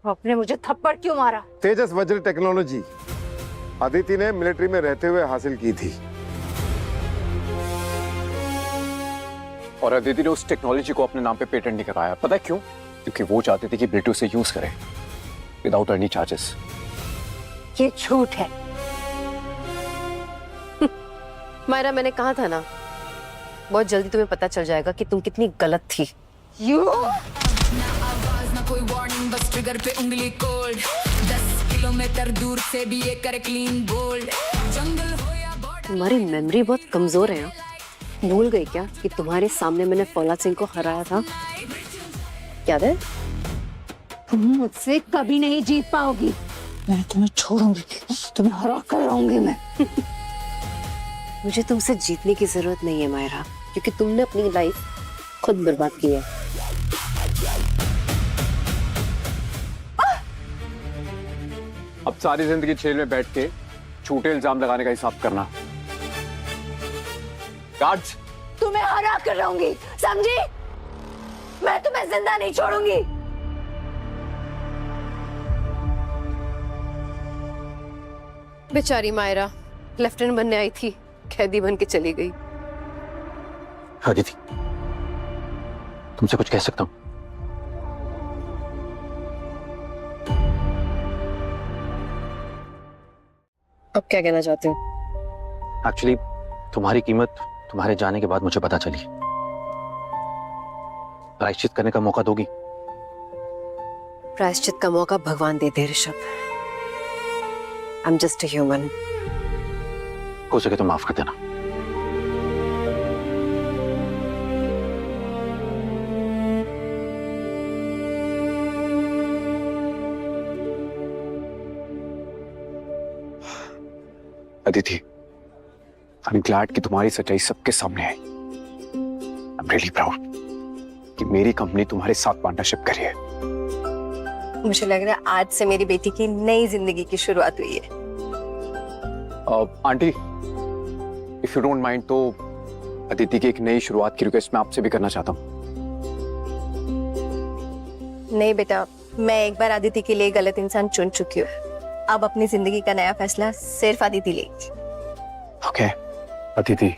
आपने मुझे थप्पड़ क्यों मारा? तेजस वज्र टेक्नोलॉजी अदिति ने मिलिट्री में रहते हुए हासिल की थी, और अदिति ने उस टेक्नोलॉजी को अपने नाम पे पेटेंट नहीं कराया। पता है क्यों? क्योंकि वो चाहती थी कि मिलिट्री उसे यूज करे विदाउट एनी चार्जेस। ये झूठ है। मायरा, मैंने कहा था ना, बहुत जल्दी तुम्हें पता चल जाएगा कि तुम कितनी गलत थी। ना कोई वार्निंग, बस ट्रिगर पे उंगली कोल्ड। 10 किलोमीटर दूर से भी ये करे क्लीन बोल्ड। जंगल हो या बॉर्डर। तुम्हारी मेमोरी बहुत कमजोर है। भूल गई क्या कि तुम्हारे सामने मैंने फौलाद सिंह को हराया था? याद है? तुम मुझसे कभी नहीं जीत पाओगी। मैं तुम्हें छोड़ूंगी, तुम्हें हरा कर रहूंगी मैं। मुझे तुमसे जीतने की जरूरत नहीं है मायरा, क्योंकि तुमने अपनी लाइफ खुद बर्बाद की है। अब सारी जिंदगी जेल में बैठ के झूठे इल्जाम लगाने का हिसाब करना। गार्ड्स, तुम्हें हरा कर रहूंगी, समझी? मैं तुम्हें जिंदा नहीं छोड़ूंगी। बेचारी मायरा लेफ्टिनेंट बनने आई थी, कैदी बन के चली गई। अदिति, तुमसे कुछ कह सकता हूँ? अब क्या कहना चाहते हो? एक्चुअली तुम्हारी कीमत तुम्हारे जाने के बाद मुझे पता चली। प्रायश्चित करने का मौका दोगी? प्रायश्चित का मौका भगवान दे दे Rishabh. I am just a human. हो सके तो माफ कर देना। अदिति, आई एम ग्लैड कि तुम्हारी सच्चाई सबके सामने आई। आई एम रियली प्राउड कि मेरी कंपनी तुम्हारे साथ पार्टनरशिप करी है। मुझे लग रहा है आज से मेरी बेटी की नई जिंदगी की शुरुआत हुई है। Aunty, if you don't mind, तो अदिति की एक नई शुरुआत की रिक्वेस्ट मैं आपसे भी करना चाहता हूँ। नहीं बेटा, मैं एक बार अदिति के लिए गलत इंसान चुन चुकी हूँ। अब अपनी जिंदगी का नया फैसला सिर्फ अदिति लेगी। ओके, अदिति,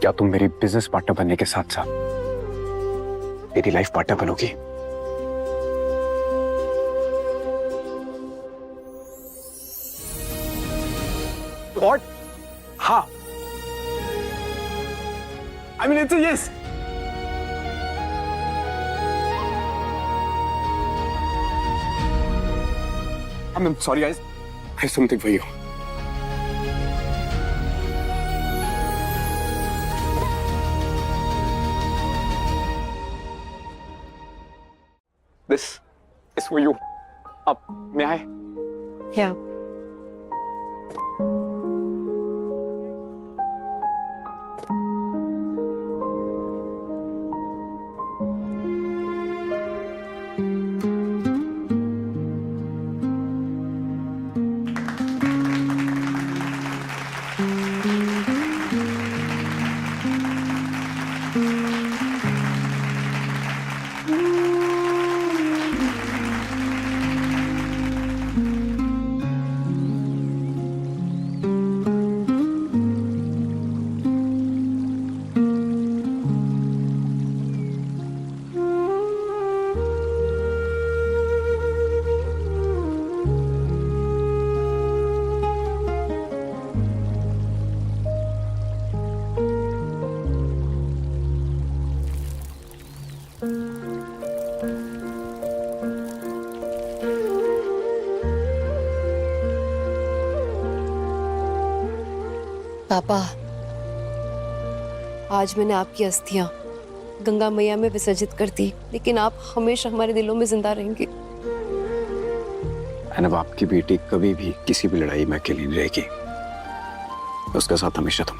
क्या तुम मेरी बिजनेस पार्टनर बनने के साथ साथ मेरी लाइफ पार्टनर बनोगी? What? हाँ। I mean, it's a yes. I'm sorry, guys. I have something for you. This is for you. May I? Yeah. पापा, आज मैंने आपकी अस्थियां गंगा मैया में विसर्जित कर दी, लेकिन आप हमेशा हमारे दिलों में जिंदा रहेंगे। अब आपकी बेटी कभी भी किसी भी लड़ाई में अकेली नहीं रहेगी। उसके साथ हमेशा तुम